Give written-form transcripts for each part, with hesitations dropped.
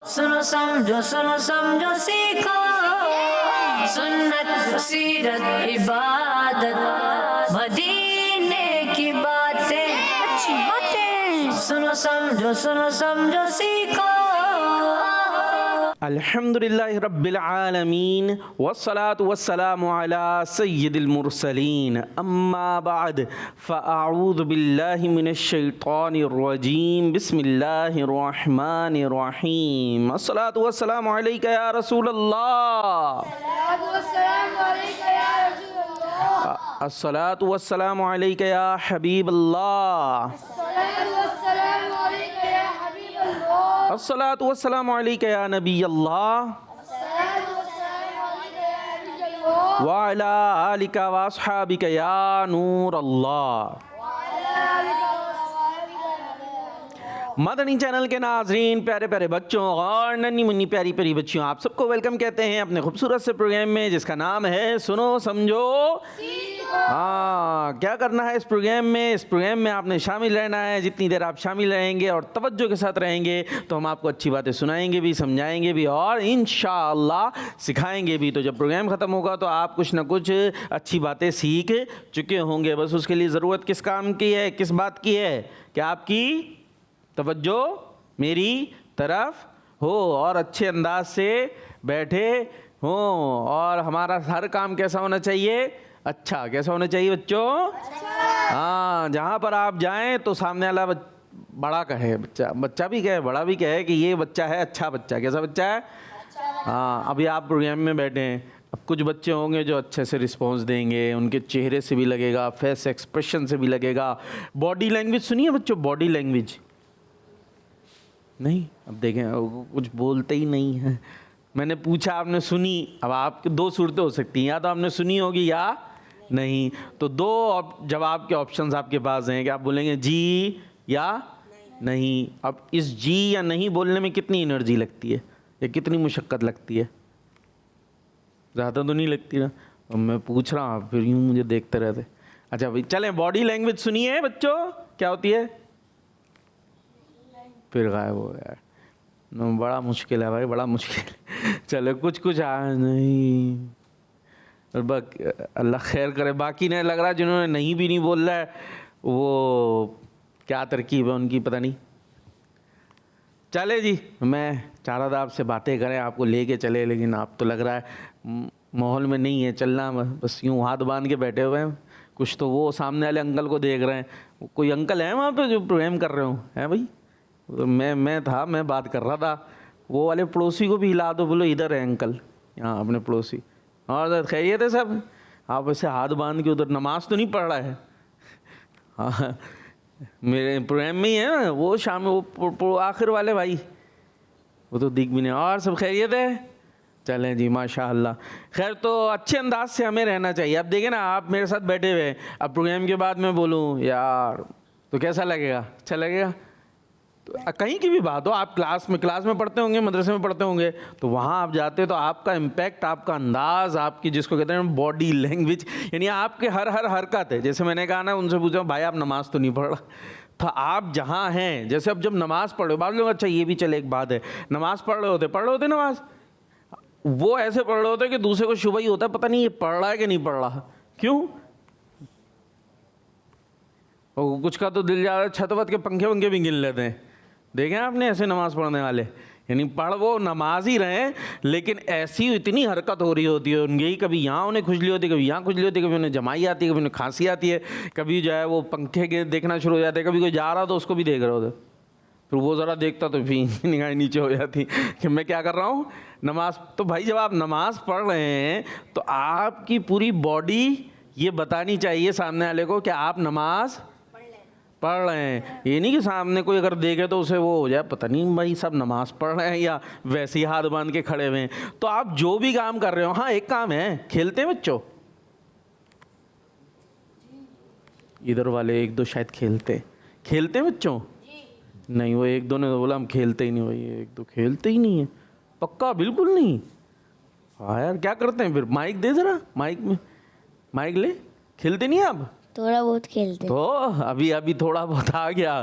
सुनो समझो सीखो सुन्नत सीरत इबादत मदीने की बातें अच्छी बातें सुनो समझो सीखो। अल्हम्दुलिल्लाहि रब्बिल आलमीन वस्सलातु वस्सलामु अला सय्यिदिल मुरसलीन अम्मा बाद फ़अऊज़ु बिल्लाहि मिनश शैतानिर रजीम बिस्मिल्लाहिर रहमानिर रहीम अस्सलातु वस्सलामु अलैका या रसूलल्लाह अस्सलातु वस्सलामु अलैका या हबीबल्लाह अस्सलातु वस्सलामु अलैका या नबी अल्लाह व अला आलिका व अस्हाबिका या नूर अल्लाह। मदनी चैनल के नाजरीन, प्यारे प्यारे बच्चों और नन्ही मुन्नी प्यारी प्यारी बच्चियों, आप सबको वेलकम कहते हैं अपने खूबसूरत से प्रोग्राम में जिसका नाम है सुनो समझो। हाँ, क्या करना है इस प्रोग्राम में? इस प्रोग्राम में आपने शामिल रहना है। जितनी देर आप शामिल रहेंगे और तवज्जो के साथ रहेंगे तो हम आपको अच्छी बातें सुनाएंगे भी, समझाएंगे भी और इंशाअल्लाह सिखाएंगे भी। तो जब प्रोग्राम ख़त्म होगा तो आप कुछ ना कुछ अच्छी बातें सीख चुके होंगे। बस उसके लिए ज़रूरत किस काम की है, किस बात की है कि आपकी तवज्जो मेरी तरफ हो और अच्छे अंदाज से बैठे हो। और हमारा हर काम कैसा होना चाहिए? अच्छा। कैसा होना चाहिए बच्चों? हाँ, जहाँ पर आप जाएं तो सामने वाला बड़ा कहे, बच्चा भी कहे, बड़ा भी कहे कि ये बच्चा है अच्छा बच्चा। कैसा बच्चा है? हाँ, अभी आप प्रोग्राम में बैठे हैं, अब कुछ बच्चे होंगे जो अच्छे से रिस्पॉन्स देंगे, उनके चेहरे से भी लगेगा, फेस एक्सप्रेशन से भी लगेगा। बॉडी लैंग्वेज सुनिए बच्चों, बॉडी लैंग्वेज नहीं। अब देखें कुछ बोलते ही नहीं है। मैंने पूछा, आपने सुनी। अब आपकी दो सूरतें हो सकती हैं, या तो आपने सुनी होगी या नहीं। तो दो जवाब के ऑप्शंस आपके पास हैं कि आप बोलेंगे जी या नहीं। अब इस जी या नहीं बोलने में कितनी एनर्जी लगती है या कितनी मुशक्क़त लगती है? ज़्यादा तो नहीं लगती ना। अब मैं पूछ रहा हूँ, फिर यूँ मुझे देखते रहते। अच्छा भाई, चलें बॉडी लैंग्वेज सुनिए बच्चों, क्या होती है? फिर गायब हो गया। बड़ा मुश्किल है भाई, बड़ा मुश्किल है। चलो कुछ नहीं, अल्लाह खैर करे। बाकी ने लग रहा है जिन्होंने नहीं भी नहीं बोल रहा है वो क्या तरकीब है उनकी, पता नहीं। चले जी, मैं चाह रहा था आपसे बातें करें, आपको लेके चले, लेकिन आप तो लग रहा है माहौल में नहीं है चलना। बस यूँ हाथ बांध के बैठे हुए हैं। कुछ तो वो सामने वाले अंकल को देख रहे हैं। कोई अंकल है वहाँ पे जो प्रोग्राम कर रहे हो? हैं भाई? मैं बात कर रहा था। वो वाले पड़ोसी को भी हिला दो, बोलो इधर है अंकल, यहाँ अपने पड़ोसी। और खैरियत है सब? आप ऐसे हाथ बांध के उधर नमाज तो नहीं पढ़ रहा है? हाँ, मेरे प्रोग्राम में ही है ना वो, शाम में वो आखिर वाले भाई, वो तो दिख भी नहीं। और सब खैरियत है? चलें जी, माशाअल्लाह। खैर, तो अच्छे अंदाज से हमें रहना चाहिए। अब देखें ना, आप मेरे साथ बैठे हुए हैं, अब प्रोग्राम के बाद मैं बोलूँ यार तो कैसा लगेगा? अच्छा लगेगा? कहीं की भी बात हो, आप क्लास में पढ़ते होंगे, मदरसे में पढ़ते होंगे, तो वहाँ आप जाते तो आपका इम्पैक्ट, आपका अंदाज़, आपकी जिसको कहते हैं बॉडी लैंग्वेज, यानी आपके हर हरकत है। जैसे मैंने कहा ना, उनसे पूछा भाई आप नमाज़ तो नहीं पढ़ रहा था? आप जहाँ हैं, जैसे अब जब नमाज़ पढ़ रहे हो, बाद लोग अच्छा ये भी चले एक बात है, नमाज़ पढ़ रहे होते नमाज़, वो ऐसे पढ़ रहे होते कि दूसरे को शुबह ही होता है पता नहीं ये पढ़ रहा है कि नहीं पढ़ रहा। क्यों? और कुछ का तो दिल जा रहा है छत वत के पंखे भी गिन लेते हैं। देखें आपने ऐसे नमाज़ पढ़ने वाले, यानी पढ़ वो नमाज ही रहे लेकिन ऐसी इतनी हरकत हो रही होती है उनकी, कभी यहाँ उन्हें खुजली होती है, कभी यहाँ खुजली होती है, कभी उन्हें जमाई आती है, कभी उन्हें खांसी आती है, कभी जो है वो पंखे के देखना शुरू हो जाते हैं, कभी कोई जा रहा हो तो उसको भी देख रहे होते, फिर वो ज़रा देखता तो फिर निगाहें नीचे हो जाती कि मैं क्या कर रहा हूँ, नमाज। तो भाई जब आप नमाज़ पढ़ रहे हैं तो आपकी पूरी बॉडी ये बतानी चाहिए सामने वाले को कि आप नमाज पढ़ रहे हैं। ये नहीं कि सामने कोई अगर देखे तो उसे वो हो जाए पता नहीं भाई सब नमाज़ पढ़ रहे हैं या वैसे ही हाथ बांध के खड़े हुए हैं। तो आप जो भी काम कर रहे हो, हाँ एक काम है, खेलते हैं बच्चों? इधर वाले एक दो शायद खेलते हैं बच्चों? नहीं, वो एक दो ने तो बोला हम खेलते ही नहीं। भाई एक दो खेलते ही नहीं है? पक्का? बिल्कुल नहीं? हाँ यार, क्या करते हैं फिर? माइक दे जरा, माइक ले। खेलते नहीं आप? थोड़ा बहुत खेलते। तो अभी थोड़ा बहुत आ गया।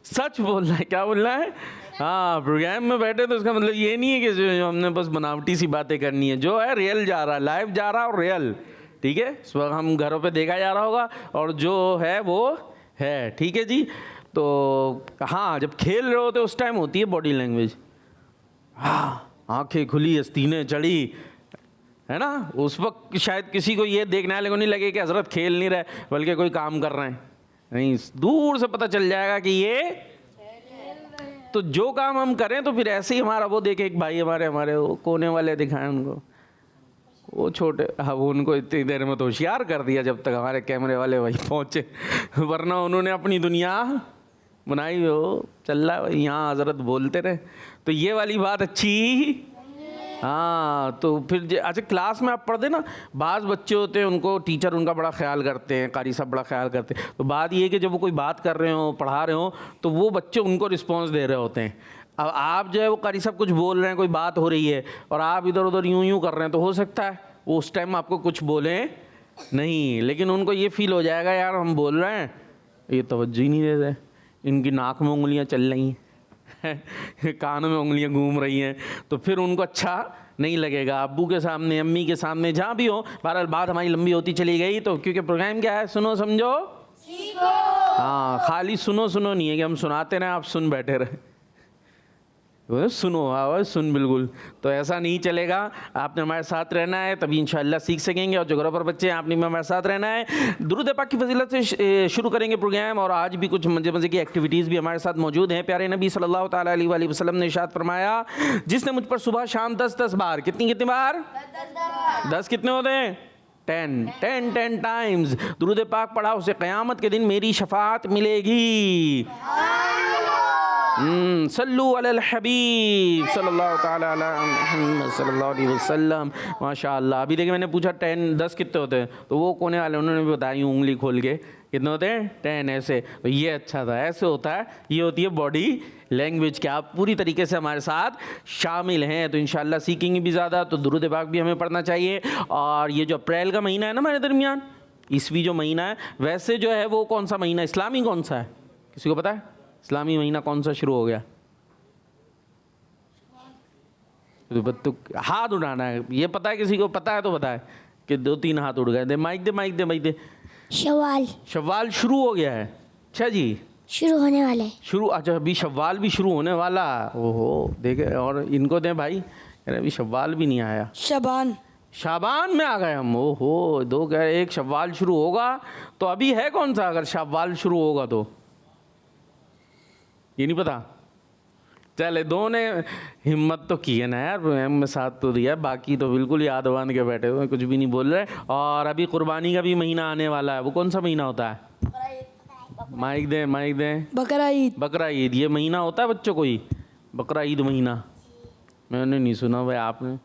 सच बोलना है, क्या बोलना है? हाँ, प्रोग्राम में बैठे तो इसका मतलब ये नहीं है कि जो हमने बस बनावटी सी बातें करनी है, जो है रियल जा रहा है, लाइव जा रहा है और रियल, ठीक है। इस वक्त हम घरों पे देखा जा रहा होगा और जो है वो है, ठीक है जी। तो हाँ, जब खेल रहे होते उस टाइम होती है बॉडी लैंग्वेज, हाँ, आंखें खुली, आस्तीनें चढ़ी, है ना। उस वक्त शायद किसी को ये देखने वाले को नहीं लगे कि हजरत खेल नहीं रहे बल्कि कोई काम कर रहे हैं, नहीं, दूर से पता चल जाएगा कि ये, तो जो काम हम करें तो फिर ऐसे ही हमारा वो देखे, एक भाई हमारे वो कोने वाले दिखाएं उनको, वो छोटे, हाँ, वो उनको इतनी देर में तो होशियार कर दिया जब तक हमारे कैमरे वाले भाई पहुँचे, वरना उन्होंने अपनी दुनिया बनाई हो, चल रहा है यहाँ हजरत बोलते रहे। तो ये वाली बात अच्छी, हाँ। तो फिर अच्छा, क्लास में आप पढ़ते ना, बाज़ बच्चे होते हैं उनको टीचर उनका बड़ा ख्याल करते हैं, कारी साहब बड़ा ख्याल करते हैं। तो बात ये है कि जब वो कोई बात कर रहे हो, पढ़ा रहे हो, तो वो बच्चे उनको रिस्पॉन्स दे रहे होते हैं। अब आप जो है वो कारी साहब कुछ बोल रहे हैं, कोई बात हो रही है और आप इधर उधर यूं कर रहे हैं, तो हो सकता है वो उस टाइम आपको कुछ बोलें नहीं, लेकिन उनको ये फील हो जाएगा यार हम बोल रहे हैं, ये तवज्जो ही नहीं देते, इनकी नाक में उंगलियां चल रही हैं कानों में उंगलियां घूम रही हैं, तो फिर उनको अच्छा नहीं लगेगा। अब्बू के सामने, अम्मी के सामने, जहाँ भी हो। बहरहाल बात हमारी लंबी होती चली गई, तो क्योंकि प्रोग्राम क्या है, सुनो समझो सीखो। हाँ, खाली सुनो सुनो नहीं है कि हम सुनाते रहें आप सुन बैठे रहे, सुनो, आवाज़ सुन, बिल्कुल। तो ऐसा नहीं चलेगा, आपने हमारे साथ रहना है, तभी इंशाअल्लाह सीख सकेंगे। और जो घरों पर बच्चे हैं, आपने भी हमारे साथ रहना है। दुरूद पाक की फजीलत से शुरू करेंगे प्रोग्राम, और आज भी कुछ मज़े मज़े की एक्टिविटीज़ भी हमारे साथ मौजूद हैं। प्यारे नबी सल्लल्लाहु ताला अलैहि वसल्लम ने इरशाद फरमाया, जिसने मुझ पर सुबह शाम 10-10 बार, कितनी बार, 10 कितने होते हैं, 10 टाइम्स दुरूद पाक पढ़ा, उसे क़यामत के दिन मेरी शफाअत मिलेगी। सल्लु अलल हबीब सल्लल्लाहु ताला अला मुहम्मद सल्लल्लाहु अलैहि वसल्लम। माशाअल्लाह। अभी देखिए मैंने पूछा 10 कितने होते हैं, तो वो कोने वाले उन्होंने भी बताया उंगली खोल के, कितने होते हैं, 10 ऐसे। तो ये अच्छा था, ऐसे होता है, ये होती है बॉडी लैंग्वेज के। आप पूरी तरीके से हमारे साथ शामिल हैं, तो इंशाअल्लाह सीखेंगे भी ज़्यादा। तो दुरूद पाक भी हमें पढ़ना चाहिए। और ये जो अप्रैल का महीना है ना हमारे दरमियान, ईसवी जो महीना है, वैसे जो है वो कौन सा महीना, इस्लामी कौन सा है, किसी को पता है? इस्लामी महीना कौन सा शुरू हो गया? तो हाथ उठाना है, ये पता है किसी को? पता है तो बताए कि 2-3 हाथ उठ गए। दे माइक दे। शव्वाल शुरू हो गया है। अच्छा जी, शुरू होने वाला है। शुरू, अच्छा अभी शव्वाल भी शुरू होने वाला। ओहो, देखे। और इनको दें भाई, अरे अभी शव्वाल भी नहीं आया, शाबान में आ गए हम। ओहो, 2 कह रहे, 1 शव्वाल शुरू होगा, तो अभी है कौन सा अगर शव्वाल शुरू होगा तो? ये नहीं पता। चले, 2 ने हिम्मत तो की है ना यार, में साथ तो दिया, बाकी तो बिल्कुल याद बांध के बैठे हुए, कुछ भी नहीं बोल रहे। और अभी कुर्बानी का भी महीना आने वाला है, वो कौन सा महीना होता है? माइक दे। बकरा ईद। ये महीना होता है बच्चों को ही, बकरा ईद महीना? मैंने नहीं सुना भाई, आपने?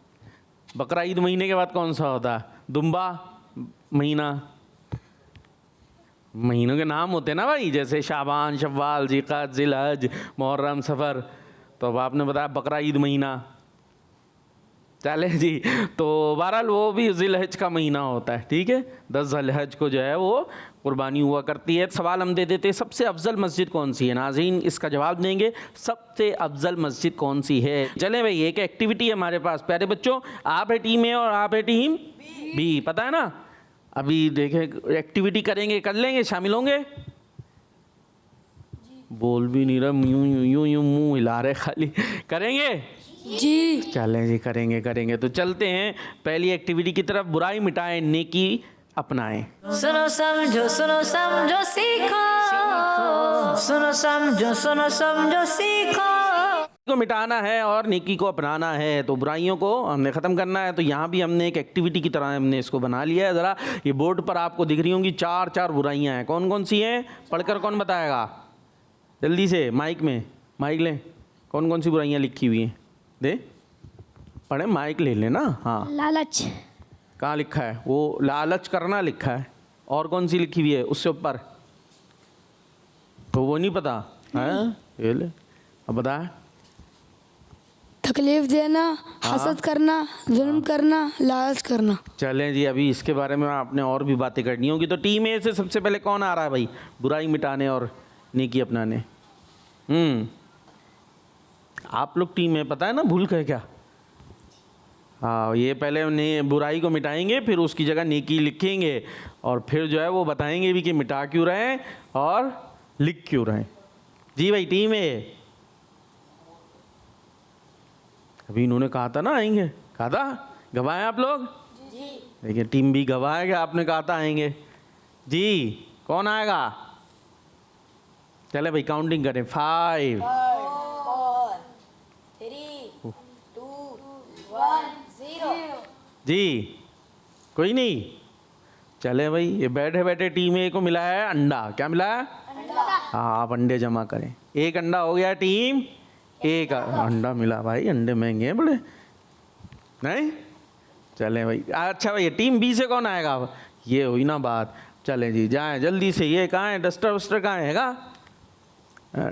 बकरा ईद महीने के बाद कौन सा होता है? दुम्बा महीना। महीनों के नाम होते हैं ना भाई, जैसे शाबान, शव्वाल, ज़िलक़अदा, ज़िलहज, मुहर्रम, सफ़र। तो अब आपने बताया बकरा ईद महीना। चले जी, तो बहरहाल वो भी ज़िलहज का महीना होता है, ठीक है। 10 ज़िलहज को जो है वो कुर्बानी हुआ करती है। सवाल हम दे देते हैं, सबसे अफजल मस्जिद कौन सी है? नाज़रीन इसका जवाब देंगे, सबसे अफजल मस्जिद कौन सी है। चलें भाई, एक एक्टिविटी है हमारे पास। प्यारे बच्चों, आप है टीम ए और आप है टीम बी, पता है ना? अभी देखें, एक्टिविटी करेंगे, कर लेंगे, शामिल होंगे? बोल भी नहीं रहा, यूं मुंह हिला रहे खाली। करेंगे जी? चलें जी, करेंगे। तो चलते हैं पहली एक्टिविटी की तरफ। बुराई मिटाएं, नेकी अपनाएं। सुनो समझो सीखो, सुनो समझो सीखो। को मिटाना है और नेकी को अपनाना है, तो बुराइयों को हमने ख़त्म करना है। तो यहाँ भी हमने एक एक्टिविटी की तरह हमने इसको बना लिया है। ज़रा ये बोर्ड पर आपको दिख रही होंगी 4 बुराइयाँ हैं। कौन कौन सी हैं? पढ़कर कौन बताएगा? जल्दी से माइक लें। कौन कौन सी बुराइयाँ लिखी हुई हैं? दे पढ़े, माइक ले लेना। हाँ, लालच। कहाँ लिखा है? वो लालच करना लिखा है। और कौन सी लिखी हुई है उससे ऊपर? तो वो नहीं पता है? ये ले, अब बता। तकलीफ देना, हसद करना, जुल्म करना, लालच करना। चलें जी, अभी इसके बारे में आपने और भी बातें करनी होगी। तो टीम ए से सबसे पहले कौन आ रहा है भाई, बुराई मिटाने और नेकी अपनाने? आप लोग टीम है, पता है ना भूल गए क्या? हाँ, ये पहले बुराई को मिटाएंगे, फिर उसकी जगह नेकी लिखेंगे, और फिर जो है वो बताएंगे भी कि मिटा क्यों रहे हैं और लिख क्यों रहे हैं। जी भाई, टीम है। अभी इन्होंने कहा था ना आएंगे, कहा था, गवाह हैं आप लोग? देखिए, टीम भी गवाह है कि आपने कहा था आएंगे। जी, कौन आएगा? चले भाई, काउंटिंग करें। 5 4 3 2 1 0। जी, कोई नहीं। चले भाई, ये बैठे बैठे टीम ए को मिला है अंडा। क्या मिला है? हाँ, आप अंडे जमा करें। एक अंडा हो गया टीम ए का। अंडा मिला भाई, अंडे महंगे हैं बड़े, नहीं? चले भाई। अच्छा भाई, टीम बी से कौन आएगा? अब ये हुई ना बात। चले जी, जाएं जल्दी से। ये कहाँ है? डस्टर वस्टर कहाँ है?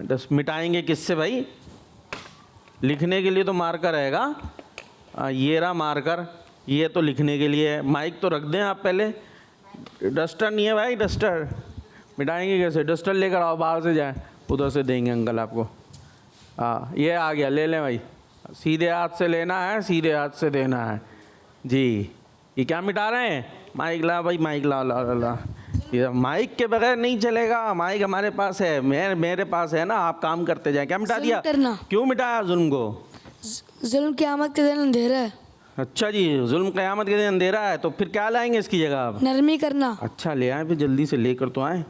डस्ट मिटाएंगे किससे भाई? लिखने के लिए तो मार्कर रहेगा। ये रहा मार्कर, ये तो लिखने के लिए है। माइक तो रख दें आप पहले। डस्टर नहीं है भाई, डस्टर मिटाएंगे कैसे? डस्टर लेकर आओ, बाहर से जाए, उधर से देंगे अंकल आपको। हाँ, ये आ गया, ले लें भाई। सीधे हाथ से लेना है, सीधे हाथ से देना है। जी, ये क्या मिटा रहे हैं? माइक ला भाई, माइक ला ला ला ला। ये माइक के बगैर नहीं चलेगा। माइक हमारे पास है, मेरे पास है ना। आप काम करते जाए। क्या मिटा दिया? करना। क्यों मिटाया जुल्म को? जुल्म क़यामत के दिन अंधेरा है। अच्छा जी, जुल्म क़यामत के दिन अंधेरा है, तो फिर क्या लाएंगे इसकी जगह आप? नरमी करना। अच्छा, ले आए फिर, जल्दी से लेकर तो आए।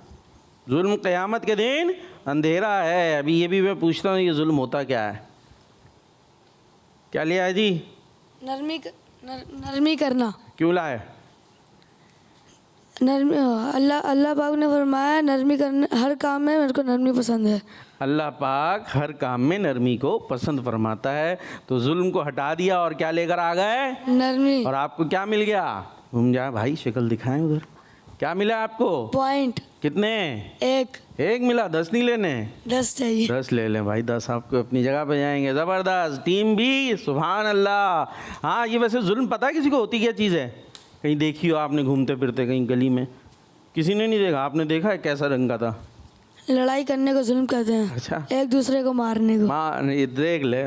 जुल्म क़यामत के दिन अंधेरा है। अभी ये भी मैं पूछता हूँ, ये जुल्म होता क्या है? क्या लिया है जी? नरमी करना। क्यों लाए? नरमी, अल्लाह पाक ने फरमाया नरमी करने, हर काम में मेरे को नरमी पसंद है। अल्लाह पाक हर काम में नरमी को पसंद फरमाता है। तो जुल्म को हटा दिया और क्या लेकर आ गए? नरमी। और आपको क्या मिल गया? घूम जाए भाई, शक्ल दिखाएं उधर। क्या मिला आपको? पॉइंट। कितने? एक मिला। 10 नहीं लेने? 10 चाहिए। 10 ले लें भाई, 10 आपको अपनी जगह पे जाएंगे। ज़बरदस्त टीम भी, सुभान अल्लाह। हाँ, ये वैसे जुल्म पता है किसी को होती क्या चीज़ है? कहीं देखी हो आपने घूमते फिरते कहीं गली में? किसी ने नहीं देखा? आपने देखा है कैसा रंग का था? लड़ाई करने को जुल्म कहते हैं। अच्छा, एक दूसरे को मारने को। मां ये देख ले,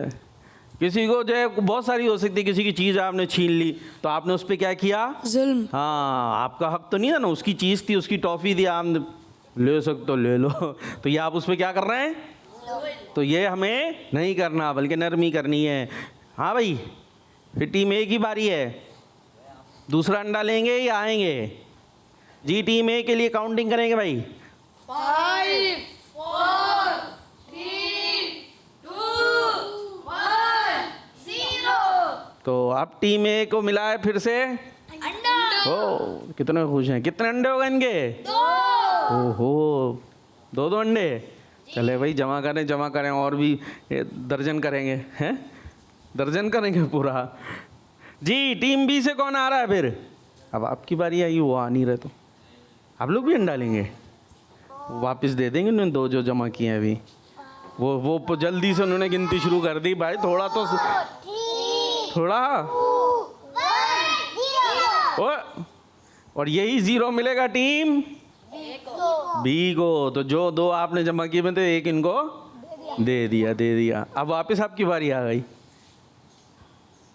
किसी को जो है बहुत सारी हो सकती है, किसी की चीज़ आपने छीन ली तो आपने उस पर क्या किया? जुल्म। हाँ, आपका हक तो नहीं था ना, उसकी चीज़ थी, उसकी टॉफ़ी थी, आप ले सकते तो ले लो। तो ये आप उस पर क्या कर रहे हैं? तो ये हमें नहीं करना, बल्कि नरमी करनी है। हाँ भाई, फिर टीम ए की बारी है। दूसरा अंडा लेंगे या आएंगे? जी, टीम ए के लिए काउंटिंग करेंगे भाई। 5 4 3 2 1 0। तो अब टीम ए को मिला है फिर से अंडा। ओ, कितने खुश हैं। कितने अंडे हो गए इनके? 2। ओहो, 2 अंडे। चले भाई, जमा करें और भी दर्जन करेंगे। हैं, दर्जन करेंगे पूरा। जी, टीम बी से कौन आ रहा है फिर? अब आपकी बारी आई, वो आ नहीं रहे तो आप लोग भी अंडा लेंगे? वापस दे देंगे उन्होंने 2 जो जमा किए हैं अभी। वो जल्दी से उन्होंने गिनती शुरू कर दी भाई। थोड़ा तो थोड़ा। और यही 0 मिलेगा टीम बी को। तो जो 2 आपने जमा किए में, तो 1 इनको दे दिया। अब वापस आपकी बारी आ गई।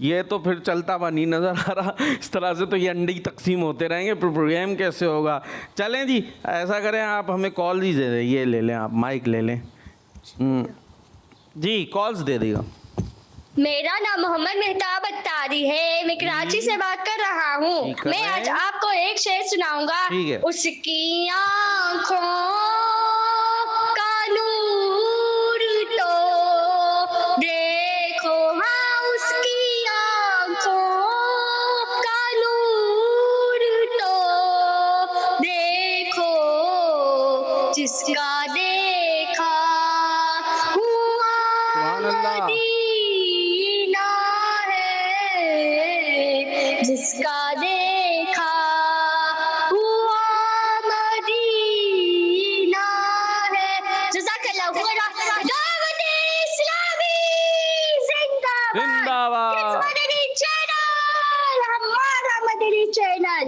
ये तो फिर चलता हुआ नहीं नज़र आ रहा। इस तरह से तो ये अंडे की तकसीम होते रहेंगे, प्रोग्राम कैसे होगा? चलें जी, ऐसा करें, आप हमें कॉल ही दे दें। ये ले लें, आप माइक ले लें। जी, कॉल्स दे देगा। मेरा नाम मोहम्मद मेहताब अत्तारी है। मैं कराची से बात कर रहा हूँ। मैं आज आपको एक शेर सुनाऊंगा। ठीक है। उसकी आँखों का नूर तो देखो, हाँ उसकी आँखों का नूर तो देखो, जिसका देखा हुआ मदीना है, जिसका देखा हुआ मदीना है। जज़ाकल्लाह खैर। दावत इस्लामी जिंदाबाद। जिंदाबाद। किस मदनी चैनल, हमारा मदनी चैनल।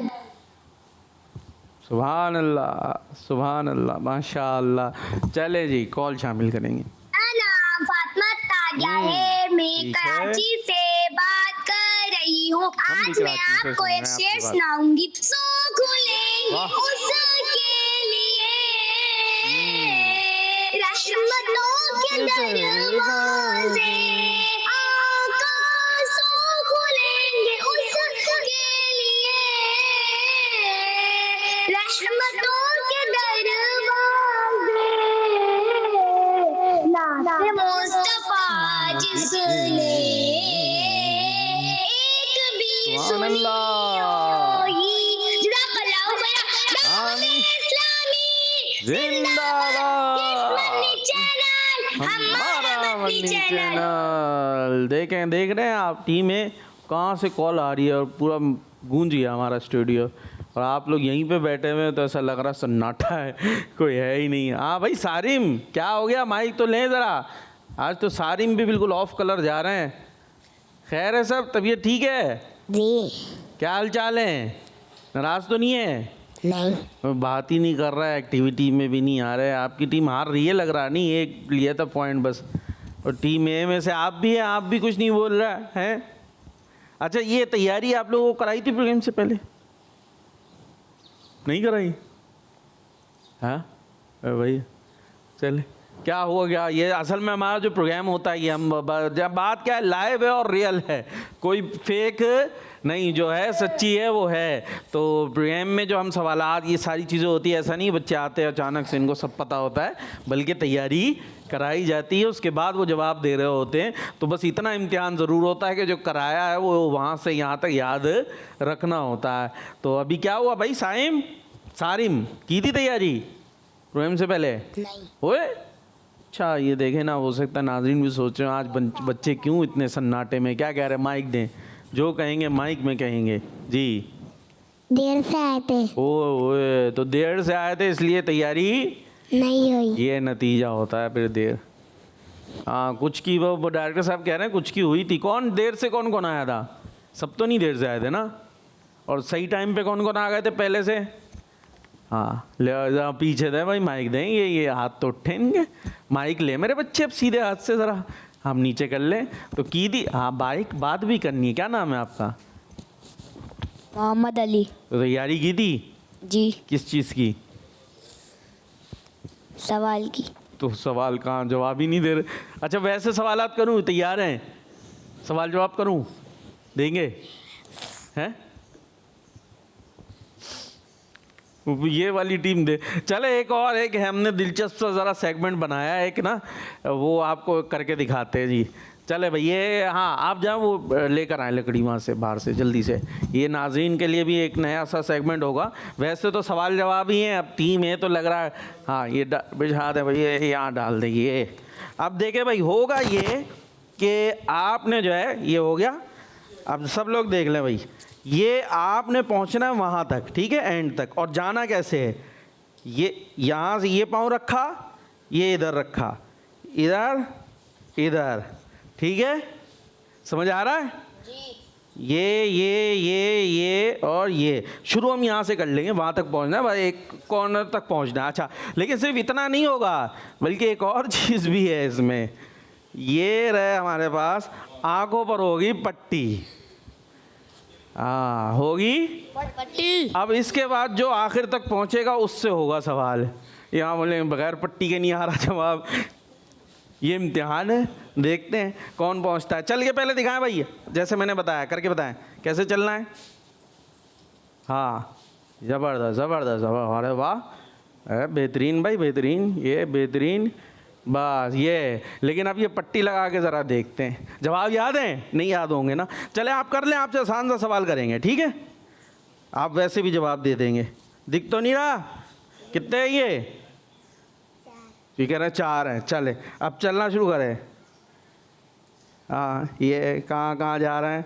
सुभान अल्लाह, माशा अल्लाह। चले जी, कॉल शामिल करेंगे। नाम फातिमा ताज गया है। मैं ठीक है। कराची से बात कर रही हूँ। हम भी आज मैं कराची से आपको सुन रहे एक हैं शेर आपकी बात। सुनाऊंगी। सो खुलेंगे वाह। उसके लिए रहमतों के दरवाजे, आका सो खुलेंगे उसके लिए रहमतों के दरवाजे। नाते मुस्तफा जिसने एक भी सुभान सुनी अल्लाह। होगी। जज़ाकल्लाहु खैरा। आमीन। इस्लामी जिंदाबाद। हमारा मदनी चैनल। चैनल देखें, देख रहे हैं आप, टीम में कहाँ से कॉल आ रही है और पूरा गूंज गया हमारा स्टूडियो, और आप लोग यहीं पे बैठे हुए हैं तो ऐसा लग रहा सन्नाटा है, कोई है ही नहीं। हाँ भाई सारिम, क्या हो गया? माइक तो लें ज़रा। आज तो सारिम भी बिल्कुल ऑफ कलर जा रहे हैं। खैर है सब? तबीयत ठीक है? जी क्या हाल चाल है? नाराज़ तो नहीं है? नहीं। बात ही नहीं कर रहा है, एक्टिविटी में भी नहीं आ रहा है। आपकी टीम हार रही है लग रहा, नहीं एक लिया था पॉइंट बस, और टीम ए में से आप भी हैं, आप भी कुछ नहीं बोल रहा है। अच्छा, ये तैयारी आप लोगों को कराई थी प्रोग्राम से पहले? नहीं कराई? हाँ भाई चले, क्या हुआ क्या? ये असल में हमारा जो प्रोग्राम होता है, ये हम जब बात क्या है, लाइव है और रियल है, कोई फेक नहीं, जो है सच्ची है वो है। तो प्रोग्राम में जो हम सवालात, ये सारी चीज़ें होती है, ऐसा नहीं बच्चे आते हैं अचानक से इनको सब पता होता है, बल्कि तैयारी कराई जाती है, उसके बाद वो जवाब दे रहे होते हैं। तो बस इतना इम्तिहान ज़रूर होता है कि जो कराया है वो वहाँ से यहाँ तक याद रखना होता है। तो अभी क्या हुआ भाई? सारिम की थी तैयारी प्रोग्राम से पहले? नहीं। ओए अच्छा, ये देखे ना, हो सकता है नाजरीन भी सोच रहे हो आज बच्चे क्यों इतने सन्नाटे में, क्या कह रहे हैं? माइक दें, जो कहेंगे माइक में कहेंगे जी। देर से आए थे। ओए तो देर से आए थे इसलिए तैयारी नहीं हुई। ये नतीजा होता है फिर देर। हाँ, कुछ की वो डायरेक्टर साहब कह रहे हैं कुछ की हुई थी। कौन देर से कौन कौन आया था? सब तो नहीं देर से आए थे ना। और सही टाइम पे कौन कौन आ गए थे पहले से? हाँ ले जरा पीछे दे भाई, माइक दें। ये हाथ तो उठेंगे, माइक ले मेरे बच्चे अब सीधे हाथ से, ज़रा हम नीचे कर लें। तो की थी, हाँ बाइक बात भी करनी है। क्या नाम है आपका? मोहम्मद अली। तो तैयारी की थी? जी। किस चीज़ की? सवाल की। तो सवाल कहाँ, जवाब ही नहीं दे रहे। अच्छा वैसे सवालात करूँ, तैयार हैं? सवाल जवाब करूँ, देंगे? हैं? ये वाली टीम दे। चले एक और, एक हमने दिलचस्प सा ज़रा सेगमेंट बनाया है एक ना, वो आपको करके दिखाते हैं जी। चले भाई ये, हाँ आप जाओ वो लेकर आए लकड़ी वहाँ से बाहर से जल्दी से। ये नाज़रीन के लिए भी एक नया सा सेगमेंट होगा। वैसे तो सवाल जवाब ही हैं, अब टीम है तो लग रहा है। हाँ ये बिछा दें भाई, ये यहाँ डाल देंगे। अब देखें भाई, होगा ये कि आपने जो है, ये हो गया। अब सब लोग देख लें भाई, ये आपने पहुंचना है वहाँ तक, ठीक है, एंड तक। और जाना कैसे है? ये यहाँ से ये पाँव रखा, ये इधर रखा, इधर इधर, ठीक है, समझ आ रहा है? ये और ये शुरू हम यहाँ से कर लेंगे, वहाँ तक पहुँचना है भाई, एक कॉर्नर तक पहुँचना है। अच्छा लेकिन सिर्फ इतना नहीं होगा, बल्कि एक और चीज़ भी है इसमें। ये रहे हमारे पास, आँखों पर होगी पट्टी। हाँ होगी पट्टी। अब इसके बाद जो आखिर तक पहुंचेगा उससे होगा सवाल। यहाँ बोले बगैर पट्टी के नहीं आ रहा जवाब। ये इम्तिहान है, देखते हैं कौन पहुंचता है। चल के पहले दिखाएं भाई, जैसे मैंने बताया करके बताएं कैसे चलना है। हाँ ज़बरदस्त ज़बरदस्त ज़बरदस्त, अरे वाह, अरे बेहतरीन भाई बेहतरीन, ये बेहतरीन, बस ये। लेकिन अब ये पट्टी लगा के ज़रा देखते हैं, जवाब याद हैं? नहीं याद होंगे ना। चले आप कर लें, आपसे आसान सा सवाल करेंगे, ठीक है? आप वैसे भी जवाब दे देंगे। दिख तो नहीं रहा? कितने हैं ये? ठीक है ना, 4 हैं। चले अब चलना शुरू करें। हाँ ये कहाँ कहाँ जा रहे हैं?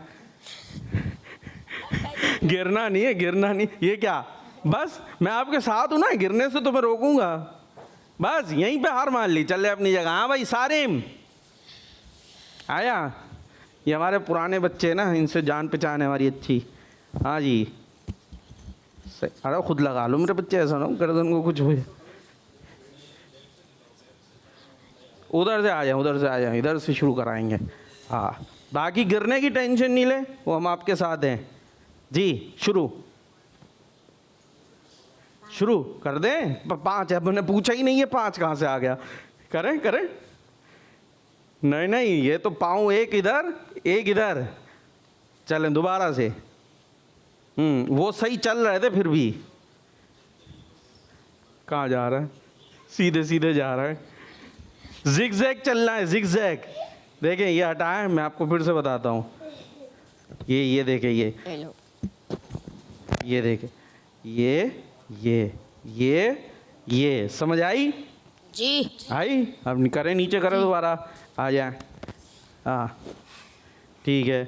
गिरना नहीं है, गिरना नहीं। ये क्या, बस मैं आपके साथ हूँ ना, गिरने से तो मैं रोकूंगा, बस यहीं पे हार मान ली। चले अपनी जगह। हाँ भाई सारिम आया, ये हमारे पुराने बच्चे ना, इनसे जान पहचान है हमारी अच्छी। हाँ जी अरे खुद लगा लो मेरे बच्चे, ऐसा ना हो गर्दन को कुछ हो जाए। उधर से आ जाए, उधर से आ जाए, इधर से शुरू कराएंगे। हाँ, बाकी गिरने की टेंशन नहीं ले, वो हम आपके साथ हैं जी। शुरू कर दें? 5 है, मैंने पूछा ही नहीं है 5 कहाँ से आ गया। करें? नहीं, ये तो पाँव एक इधर। चलें दोबारा से। वो सही चल रहे थे, फिर भी कहाँ जा रहा है? सीधे जा रहा है। जिगजैग चलना है, जिगजैग। देखें, ये हटाएं, मैं आपको फिर से बताता हूँ। ये देखें, ये देखें, ये समझ आई जी। आई? अब करें, नीचे करें दोबारा, आ जाए। हाँ ठीक है।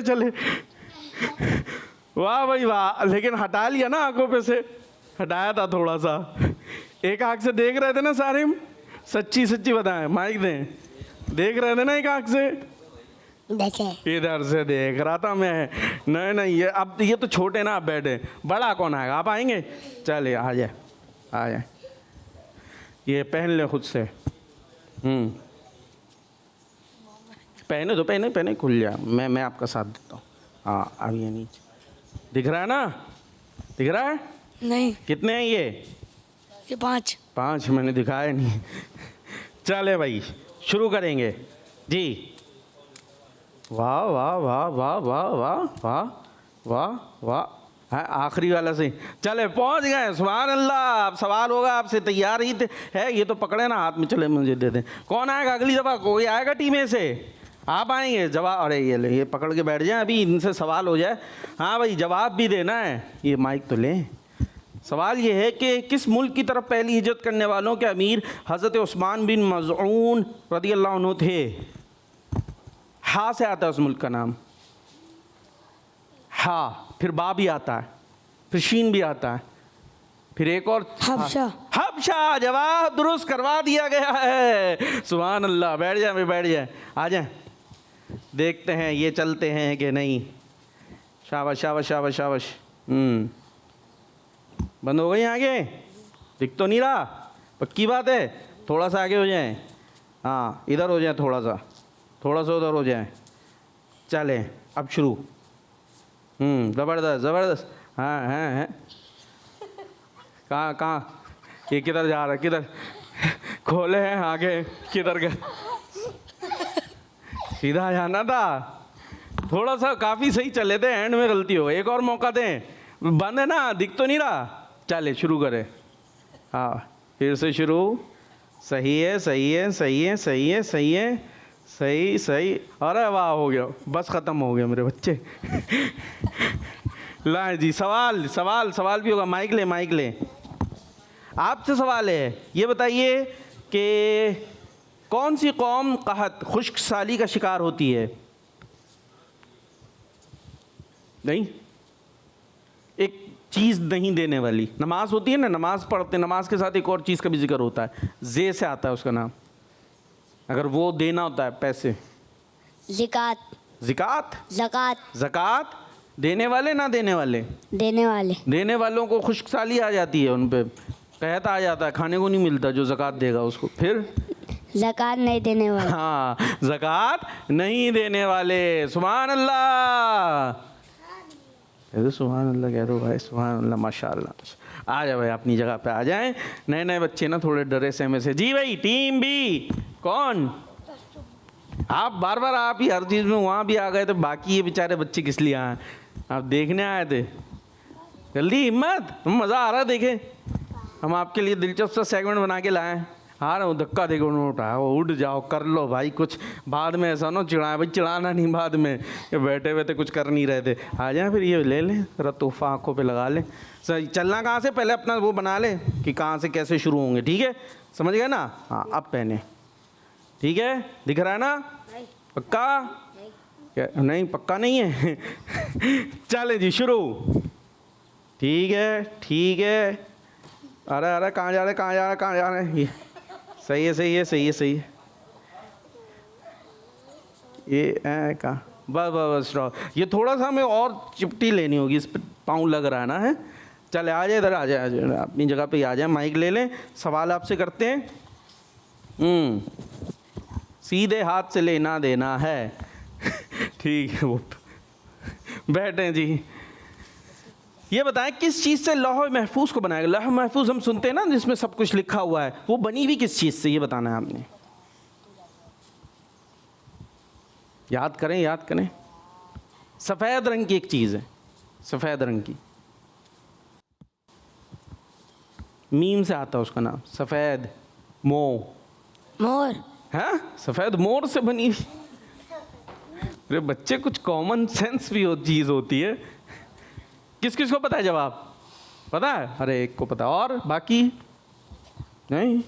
चले। वाह भाई वाह, लेकिन हटा लिया ना आंखों पे से, हटाया था थोड़ा सा। एक आंख से देख रहे थे ना सारे, सच्ची बताएं, माइक दें। देख रहे थे ना एक आंख से? इधर से देख रहा था मैं। नहीं, ये अब ये तो छोटे ना, आप बैठे, बड़ा कौन आएगा? आप आएंगे? चलिए आ जाए। ये पहन ले खुद से। पहने तो पहने, खुल जाए। मैं आपका साथ देता हूँ। हाँ, अब ये नीचे दिख रहा है ना? दिख रहा है? नहीं, कितने हैं ये? 5 मैंने दिखाया नहीं। चले भाई, शुरू करेंगे जी। वाह वाह वाह वाह वाह वाह वाह वाह वाह। है आखिरी वाला से। चले, पहुंच गए। सुभान अल्लाह। अब सवाल होगा आपसे, तैयार ही है? ये तो पकड़े ना हाथ में। चले, मुझे दे दें। कौन आएगा अगली दफ़ा? कोई आएगा टीम में से? आप आएंगे? जवाब, अरे ये पकड़ के बैठ जाए, अभी इनसे सवाल हो जाए। हाँ भाई, जवाब भी देना है। ये माइक तो लें। सवाल ये है कि किस मुल्क की तरफ पहली हिजरत करने वालों के अमीर हज़रत उस्मान बिन मज़ऊन रज़ियल्लाहु अन्हु थे? हा से आता है उस मुल्क का नाम। हा, फिर बा भी आता है, फिर शीन भी आता है, फिर एक और हबशा। जवाब दुरुस्त करवा दिया गया है। सुभान अल्लाह। बैठ जाए, आ जाए। देखते हैं ये चलते हैं कि नहीं। शाबाश। बंद हो गई आगे? दिख तो नहीं रहा? पक्की बात है? थोड़ा सा आगे हो जाए। हाँ, इधर हो जाए, थोड़ा सा उधर हो जाए। चले, अब शुरू। ज़बरदस्त। हाँ। कहाँ ये किधर जा रहा है? किधर खोले हैं आगे? किधर गए? सीधा जाना था। थोड़ा सा, काफ़ी सही चले थे, एंड में गलती हो गई। एक और मौका दें। बंद है ना? दिख तो नहीं रहा? चले, शुरू करें। हाँ, फिर से शुरू। सही है। सही। अरे वाह, हो गया, बस ख़त्म हो गया मेरे बच्चे। लाए जी, सवाल भी होगा। माइक ले। आपसे सवाल है, ये बताइए कि कौन सी कौम कहत खुश्क साली का शिकार होती है? नहीं, एक चीज़ नहीं देने वाली। नमाज होती है ना, नमाज पढ़ते, नमाज के साथ एक और चीज़ का भी जिक्र होता है, जे से आता है उसका नाम। अगर वो देना होता है पैसे। ज़कात। देने वाले ना देने वाले? देने वालों को खुश्क साली आ जाती है, उन पे कहता आ जाता है, खाने को नहीं मिलता जो ज़कात देगा उसको। फिर ज़कात नहीं देने वाले। हाँ, ज़कात नहीं देने वाले। सुभान अल्लाह। सुभान अल्लाह कह दो भाई। सुभान अल्लाह, माशाअल्लाह। आ जाए भाई, अपनी जगह पे आ जाएं। नए बच्चे ना थोड़े डरे सहमे से। जी भाई, टीम बी कौन? आप बार आप ही हर चीज़ में वहाँ भी आ गए, तो बाकी ये बेचारे बच्चे किस लिए आए? आप देखने आए थे? जल्दी हिम्मत, मज़ा आ रहा है। देखें, हम आपके लिए दिलचस्प सा सेगमेंट बना के लाए हैं। हाँ ना, वो धक्का देकर उन्होंने उठाया, वो उठ जाओ, कर लो भाई कुछ। बाद में ऐसा ना चिढ़ाए भाई, चिढ़ाना नहीं बाद में। ये बैठे हुए थे, कुछ कर नहीं रहे थे। आ जाए फिर, ये ले लें ज़रा, तोहफा आँखों पे लगा लें। सही, चलना कहाँ से? पहले अपना वो बना ले कि कहाँ से कैसे शुरू होंगे। ठीक है, समझ गए ना? हाँ, अब पहने। ठीक है, दिख रहा है ना? पक्का? नहीं, पक्का नहीं है। चले जी, शुरू। ठीक है। अरे कहाँ जा रहे हैं? ये सही है। ये कहाँ? बस। ये थोड़ा सा हमें और चिपटी लेनी होगी इस पर। पाँव लग रहा है ना, है? चले आ जाए, इधर आ जाए, अपनी जगह पे ही आ जाए, माइक ले लें, सवाल आपसे करते हैं। सीधे हाथ से लेना देना है। ठीक है, वो बैठे जी। ये बताएं किस चीज़ से लौह महफूज को बनाया गया? लौह महफूज हम सुनते हैं ना, जिसमें सब कुछ लिखा हुआ है, वो बनी हुई किस चीज़ से, ये बताना है आपने। याद करें, याद करें। सफ़ेद रंग की एक चीज़ है, सफ़ेद रंग की, मीम से आता है उसका नाम, सफ़ेद मोर। हाँ, सफ़ेद मोर से बनी। अरे बच्चे, कुछ कॉमन सेंस भी चीज़ होती है। किस किस को पता है जवाब? पता है? अरे एक को पता, और बाकी नहीं।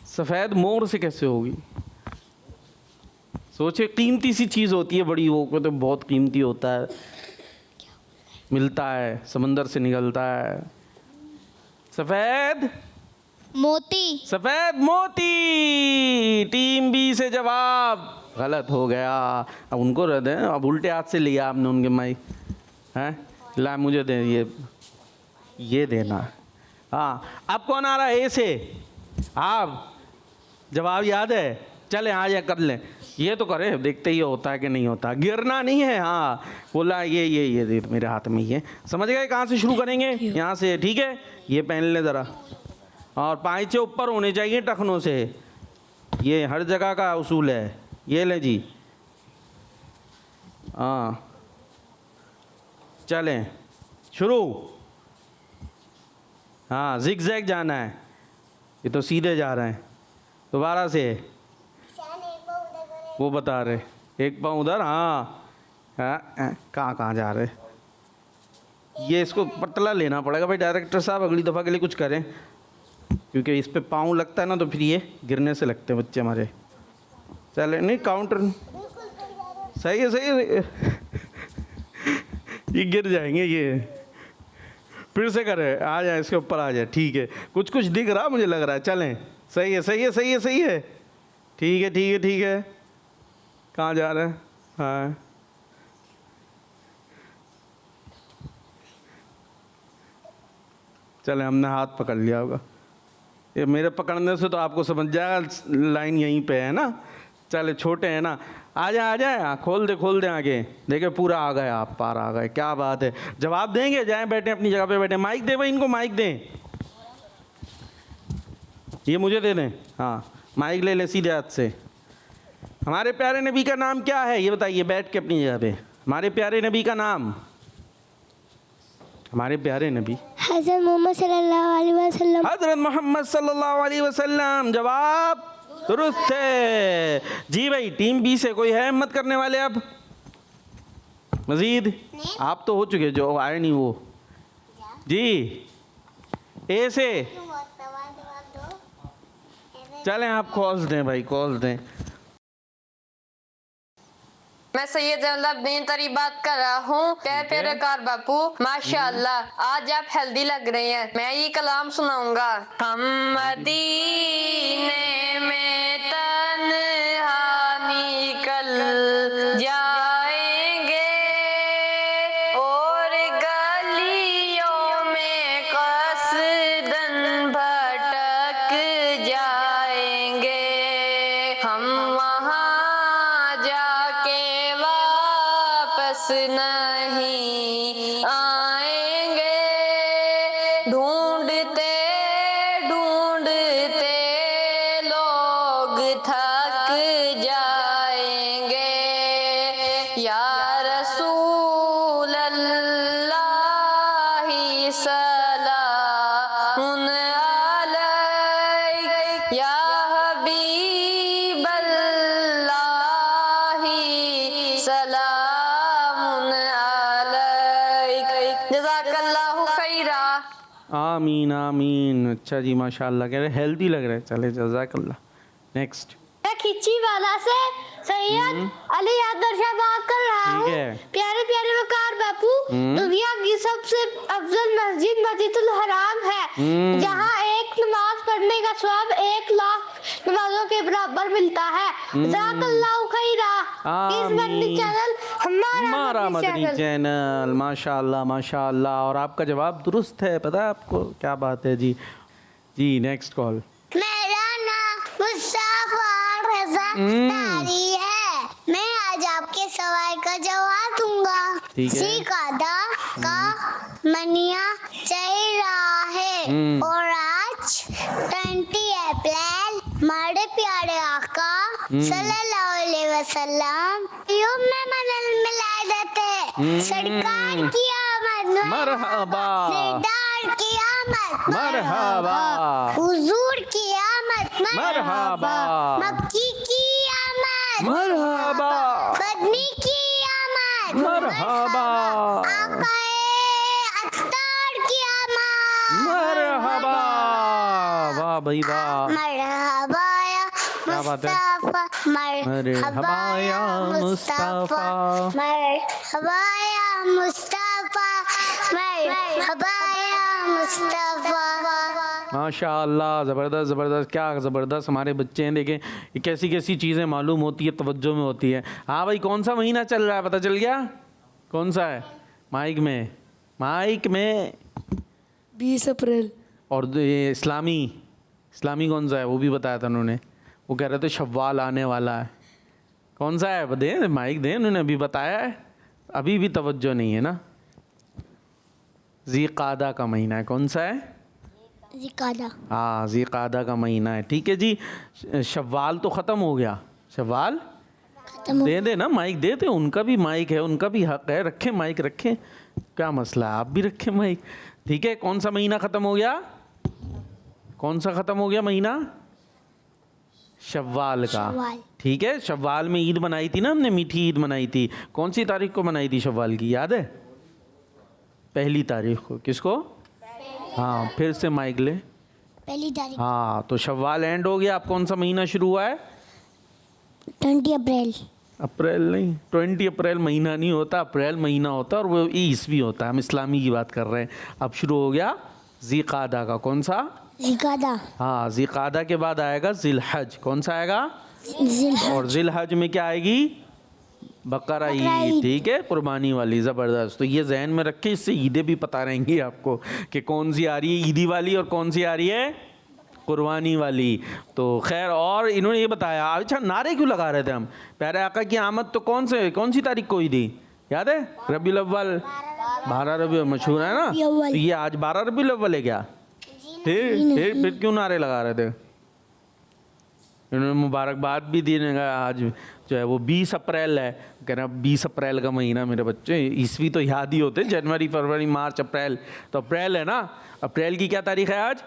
सफ़ेद मोर से कैसे होगी? सोचे, कीमती सी चीज़ होती है बड़ी, वो तो बहुत कीमती होता है, मिलता है, समंदर से निकलता है। सफ़ेद मोती। सफ़ेद मोती। टीम बी से जवाब गलत हो गया। अब उनको रह दें, अब उल्टे हाथ से लिया आपने उनके माइक, हैं? ला मुझे दे, ये देना। हाँ, अब कौन आ रहा है? ए से। आप जवाब याद है? चले आ जाए, कर लें। ये तो करें, देखते ही होता है कि नहीं होता। गिरना नहीं है। हाँ, बोला ये दे मेरे हाथ में, ये समझ गए? कहाँ से शुरू करेंगे? यहाँ से, ठीक है? ये पहन ले ज़रा, और पाँचे ऊपर होने चाहिए टखनों से, ये हर जगह का उसूल है। ये ले जी। हाँ, चलें शुरू। हाँ, जिग-जैग जाना है, ये तो सीधे जा रहे हैं। दोबारा से, वो बता रहे, एक पाँव उधर। हाँ, कहाँ जा रहे? ये इसको पतला लेना पड़ेगा भाई डायरेक्टर साहब, अगली दफ़ा के लिए कुछ करें, क्योंकि इस पे पाँव लगता है ना, तो फिर ये गिरने से लगते हैं बच्चे हमारे। चले, नहीं काउंटर सही है, सही है। ये गिर जाएंगे, ये फिर से करें, आ जाए इसके ऊपर, आ जाए, ठीक है। कुछ कुछ दिख रहा मुझे लग रहा है। चलें, सही है, सही है, सही है, सही है, ठीक है, ठीक है, ठीक है। कहाँ जा रहे हैं? हाँ, चले, हमने हाथ पकड़ लिया होगा। ये मेरे पकड़ने से तो आपको समझ जाएगा लाइन यहीं पे है ना। चले, छोटे हैं ना, आ जाए, खोल दे आगे, देखे पूरा आ गए, आप पार आ गए, क्या बात है। जवाब देंगे? जाएं, बैठे अपनी जगह पे बैठे। माइक दे भाई, इनको माइक दें, ये मुझे दे दें। हाँ, माइक ले सीधे हाथ से। हमारे प्यारे नबी का नाम क्या है, ये बताइए, बैठ के अपनी जगह पे। हमारे प्यारे नबी का नाम, हमारे प्यारे नबी हज़रत मोहम्मद सल्लल्लाहु अलैहि वसल्लम। हज़रत मोहम्मद सल्लल्लाहु अलैहि वसल्लम। जवाब दुरुस्त है जी। भाई टीम बी से कोई है हिम्मत करने वाले? अब मजीद आप तो हो चुके, जो आए नहीं वो जी। ए से चलें, आप कॉल्स दें भाई, कॉल्स दें। मैं सैयद बिन तरी बात कर रहा हूँ। प्यारे कार बापू, माशाअल्लाह आज आप हेल्दी लग रहे हैं। मैं ये कलाम सुनाऊंगा। हम मदीने में तन्हा निकल जाएंगे और गलियों में कसदन भटक जाएंगे। हम वहाँ जाके वापस नहीं आएंगे। ढूंढते ढूंढते लोग थक जाएंगे। या रसूल अल्लाह सलामुन अलैक, या हबीब अल्लाह सलामुन अलैक। जज़ाकल्लाहु खैरा। आमीन आमीन। अच्छा जी, माशाल्लाह, कह रहे हेल्दी लग रहे हैं। चले, जज़ाकल्लाह। नेक्स्ट। मैं खिची वाला से सैयद अली आदर शाह बात कर रहा ठीक हूँ। है। प्यारे प्यारे वकार बापू, दुनिया की सबसे अफजल मस्जिद मस्जिदुल हराम है, जहाँ एक नमाज पढ़ने का सवाब 1 लाख नमाजों के बराबर मिलता है। जज़ाकल्लाहु खैरा। इस मदनी चैनल हमारा मदनी चैनल। माशाल्लाह माशाल्लाह। और आपका जवाब दुरुस्त है, पता है आपको, क्या बात है जी। जी नेक्स्ट कॉल। मेरा नाम मुस्तफा रजा तारी है। मैं आज आपके सवाल का जवाब दूंगा। ठीक है। सिकादा का मनिया चल रहा है और आज 20 अप्रैल हमारे प्यारे आका सल्लल्लाहु अलैहि वसल्लम यूम में मनल मिलाए जाते हैं। सरकार की आमद, मरहबा, सरदार की आमद, मरहबा, हुजूर की आमद, मरहबा, मक्की की आमद, मरहबा, बदनी की आमद, मरहबा, आकाए अत्तार की आमद, मरहबा। वाह भाई वाह, मरहबा या क्या बात है। मुस्तफा, मरहबा या मुस्तफा, मरहबा या मुस्तफा, मरहबा या मुस्तफा। माशाअल्लाह, ज़बरदस्त ज़बरदस्त, क्या ज़बरदस्त हमारे बच्चे हैं। देखें ये कैसी कैसी चीज़ें मालूम होती है, तवज्जो में होती है। हाँ भाई, कौन सा महीना चल रहा है, पता चल गया? कौन सा है? माइक में 20 अप्रैल। और ये इस्लामी कौन सा है वो भी बताया था उन्होंने। वो कह रहे थे शव्वाल आने वाला है। कौन सा है दें, माइक दें, उन्होंने अभी बताया है, अभी भी तवज्जो नहीं है ना। ज़ीक़ादा का महीना है, कौन सा है? ज़िकादा। हाँ, ज़ीक़ादा का महीना है। ठीक है जी। शव्वाल तो ख़त्म हो गया, शव्वाल दे दे ना, माइक दे दे, उनका भी माइक है, उनका भी हक है, रखें माइक रखें, क्या मसला है, आप भी रखें माइक। ठीक है, कौन सा महीना ख़त्म हो गया? कौन सा ख़त्म हो गया महीना? शव्वाल का। ठीक है, शव्वाल में ईद मनाई थी ना हमने, मीठी ईद मनाई थी। कौन सी तारीख को मनाई थी शव्वाल की, याद है? 1 तारीख को। किसको? हाँ, फिर से माइक ले। 1 तारीख। हाँ, तो शव्वाल एंड हो गया, अब कौन सा महीना शुरू हुआ है? 20 अप्रैल। अप्रैल नहीं, 20 अप्रैल महीना नहीं होता, अप्रैल महीना होता है और वो ईस्वी होता है। हम इस्लामी की बात कर रहे हैं। अब शुरू हो गया ज़ीक़ादा का। कौन सा? ज़िकादा। हाँ, ज़ीक़ादा के बाद आएगा ज़िलहज। कौन सा आएगा? और ज़िलहज में क्या आएगी? बकरा ईद। ठीक है, कुर्बानी वाली। ज़बरदस्त। तो ये जहन में रखें, इससे ईदें भी पता रहेंगी आपको कि कौन सी आ रही है ईदी वाली और कौन सी आ रही है कुर्बानी वाली। तो खैर, और इन्होंने ये बताया। अच्छा, नारे क्यों लगा रहे थे हम? प्यारे आका की आमद तो कौन सी तारीख को हुई थी, याद है? रबीउल अव्वल, 12 रबीउल मशहूर है ना। तो ये आज 12 रबीउल अव्वल है क्या? फिर क्यों नारे लगा रहे थे? इन्होंने मुबारकबाद भी दी। आज जो है वो 20 अप्रैल है, कह रहे 20 अप्रैल का महीना। मेरे बच्चे ईस्वी तो याद ही होते, जनवरी फरवरी मार्च अप्रैल, तो अप्रैल है ना। अप्रैल की क्या तारीख है आज?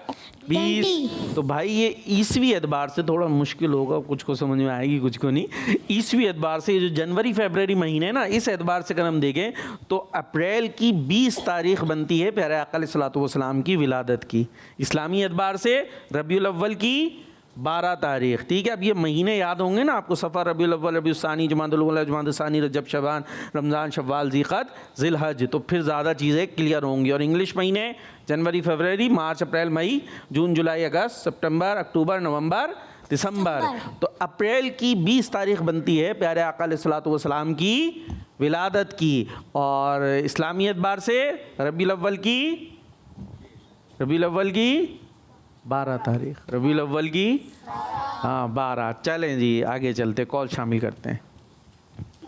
20। तो भाई ये ईस्वी एतबार से थोड़ा मुश्किल होगा, कुछ को समझ में आएगी, कुछ को नहीं। ईस्वी एतबार से जो जनवरी फरवरी महीने ना, इस एतबार से अगर हम देखें तो अप्रैल की 20 तारीख बनती है प्यारे आका अलैहिस्सलातु वस्सलाम की विलादत की। इस्लामी एतबार से रबीउल अव्वल की 12 तारीख। ठीक है, अब ये महीने याद होंगे ना आपको, सफ़र, रबीउल अव्वल, रबीउल सानी, जमादुल उल, जमादुल सानी, रजब, शबान, रमज़ान, शव्वाल, ज़ीक़त, ज़िलहज। तो फिर ज़्यादा चीज़ें क्लियर होंगी। और इंग्लिश महीने जनवरी फरवरी मार्च अप्रैल मई जून जुलाई अगस्त सितंबर अक्टूबर नवंबर दिसंबर। तो अप्रैल की 20 तारीख बनती है प्यारे आका अलैहिस्सलातु वस्सलाम की विलादत की। और इस्लामी एतबार से रबीउल अव्वल की 12 तारीख, रबीउल अव्वल की 12। चलें जी, आगे चलते, कॉल शामिल करते हैं।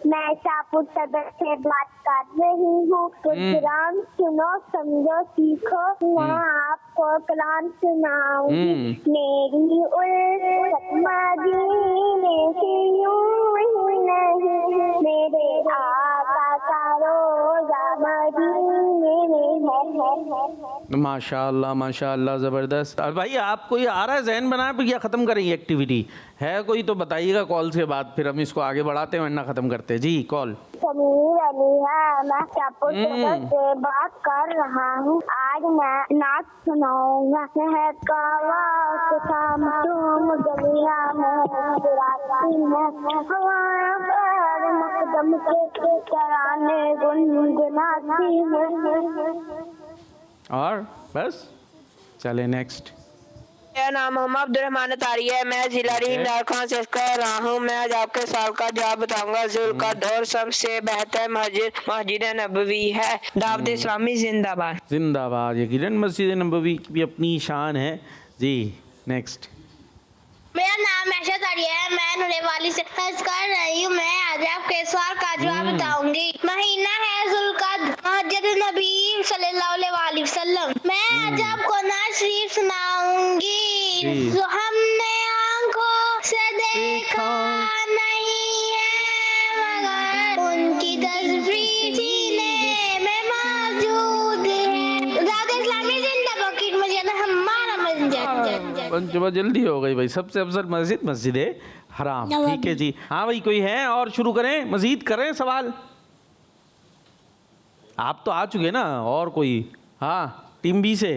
मैं शाहपुर सदर से बात कर रही हूँ। तो कलाम सुनो, समझो, सीखो। मैं आपको कलाम सुनाऊंगी। मेरी उल्फत मदीने से यूं ही नहीं, मेरे आका का रोज़ा मदीने में है। माशाअल्लाह माशाअल्लाह, ज़बरदस्त। और भाई आपको ये आ रहा है जहन बनाए पर या ख़त्म करेंगे एक्टिविटी है कोई तो बताइएगा कॉल के बाद, फिर हम इसको आगे बढ़ाते हैं वरना ख़त्म करते हैं। जी कॉल। समीर अली है, मैं शाहपुर से बात कर रहा हूँ। आज मैं नाच सुनाऊंगा। महकावा शाम तुम गलिया में राती में हमारा पर मकदम के तराने गुनगुनाती है। और बस चले नेक्स्ट। मेरा नाम मोहम्मद अब्दुलरहमान तारी है। मैं जिला खान से कह रहा हूँ। मैं आज आपके सवाल का जवाब बताऊंगा। जुल्कद और सबसे बेहतर मस्जिद नबवी है। दावत इस्लामी जिंदाबाद। जिंदाबाद। यकीनन मस्जिद नबवी की भी अपनी शान है जी। नेक्स्ट। मेरा नाम ऐशा तारिया है। मैं नूरे वाली से हज कर रही हूँ। मैं आज आपके सवाल का जवाब बताऊंगी। महीना है जुल्कद, मस्जिद नबी सल्लल्लाहु अलैहि वसल्लम। मैं आज आपको नात शरीफ सुनाऊंगी जो हमने आंखों से देखा नहीं है मगर उनकी तस्वीर सीने में मौजूद है। दावत इस्लामी जिंदाबाद की मस्जिद हमारा मस्जिद। जल्दी हो गई भाई। सबसे अफजल मस्जिद मस्जिद हराम। ठीक है जी। हाँ भाई कोई है और शुरू करें, मजीद करें सवाल। आप तो आ चुके ना, और कोई? हाँ टीम बी से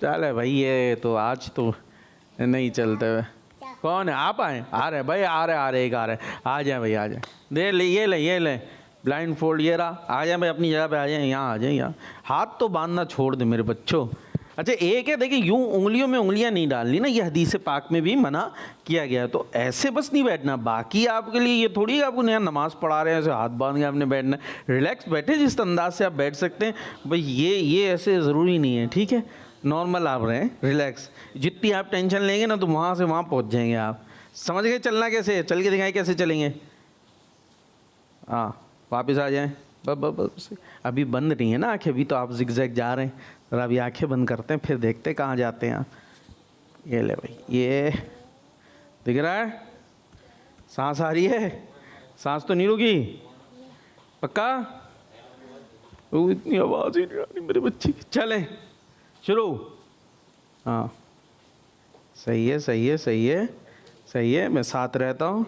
चले भाई। ये तो आज तो नहीं चलते हुए। कौन है? आप आए? आ रहे भाई, आ रहे एक आ रहे। आ जाए भाई, आ जाए। दे ले, ये ले ब्लाइंड फोल्ड ये रहा। आ जाए भाई, अपनी जगह पे आ जाए। यहाँ आ जाए, यहाँ हाथ तो बांधना छोड़ दे मेरे बच्चों। अच्छा एक है, देखिए यूं उंगलियों में उंगलियां नहीं डालनी ना, ये हदीस पाक में भी मना किया गया है। तो ऐसे बस नहीं बैठना। बाकी आपके लिए ये थोड़ी है आपको नया नमाज पढ़ा रहे हैं ऐसे हाथ बांध के आपने बैठना है। रिलैक्स बैठे जिस अंदाज से आप बैठ सकते हैं भाई। ये ऐसे ज़रूरी नहीं है। ठीक है, नॉर्मल आप रहें, रिलैक्स। जितनी आप टेंशन लेंगे ना तो वहाँ से वहाँ पहुँच जाएंगे आप। समझ गए चलना कैसे है? चल के दिखाएं कैसे चलेंगे। हाँ वापस आ जाएँ। बस अभी बंद नहीं है ना आँखें, अभी तो आप जिगजैग जा रहे हैं। और अभी आंखें बंद करते हैं, फिर देखते हैं कहाँ जाते हैं आप। ये ले भाई, ये दिख रहा है? सांस आ रही है? सांस तो नहीं रुकी? पक्का? वो इतनी आवाज़ ही नहीं आ रही मेरे बच्चे की। चलें शुरू। हाँ सही है, सही है, सही है, सही है। मैं साथ रहता हूँ।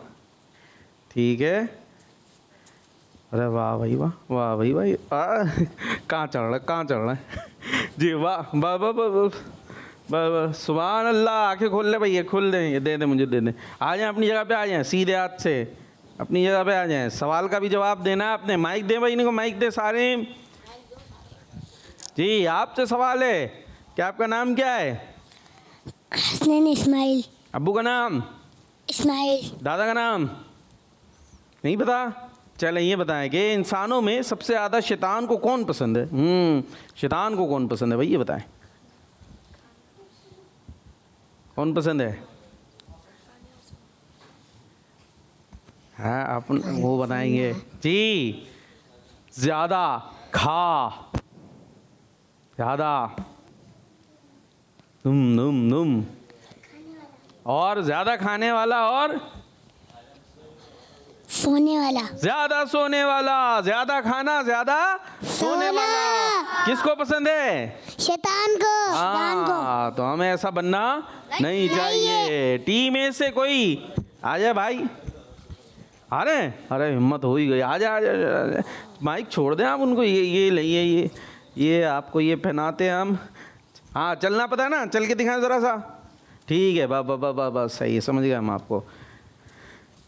ठीक है। अरे वाह भाई वाह, वाह भाई भाई। कहाँ चढ़ रहा है, कहाँ चढ़ रहा है जी। वाह वाह वाह वाह, सुभान अल्लाह। आंखें खोल ले भैया, खोल दें। ये दे दे, मुझे दे दें। आ जाएं अपनी जगह पे, आ जाएं सीधे हाथ से अपनी जगह पे आ जाएं। सवाल का भी जवाब देना है आपने। माइक दे भाई, इनको माइक दे सारे जी। आपसे सवाल है कि आपका नाम क्या है? हसनैन इस्माइल। अब्बू का नाम? इस्माइल। दादा का नाम नहीं पता? चलें ये बताएं कि इंसानों में सबसे ज़्यादा शैतान को कौन पसंद है? शैतान को कौन पसंद है भाई, ये बताएं। कौन पसंद है? हाँ आप वो बताएंगे जी। ज़्यादा खा, ज़्यादा तुम और ज़्यादा खाने वाला और सोने वाला। ज्यादा सोने वाला। ज्यादा खाना, ज्यादा सोने वाला। किसको पसंद है? शैतान को। हाँ तो हमें ऐसा बनना नहीं चाहिए। टीम ए से कोई आ जाए भाई। आ रहे हैं? अरे हिम्मत हो ही गई। आ जाए। माइक छोड़ दें आप उनको। ये ले, ये आपको ये पहनाते हैं हम। हाँ चलना पता है ना, चल के दिखाएं ज़रा सा। ठीक है बस सही है, समझ गए हम आपको।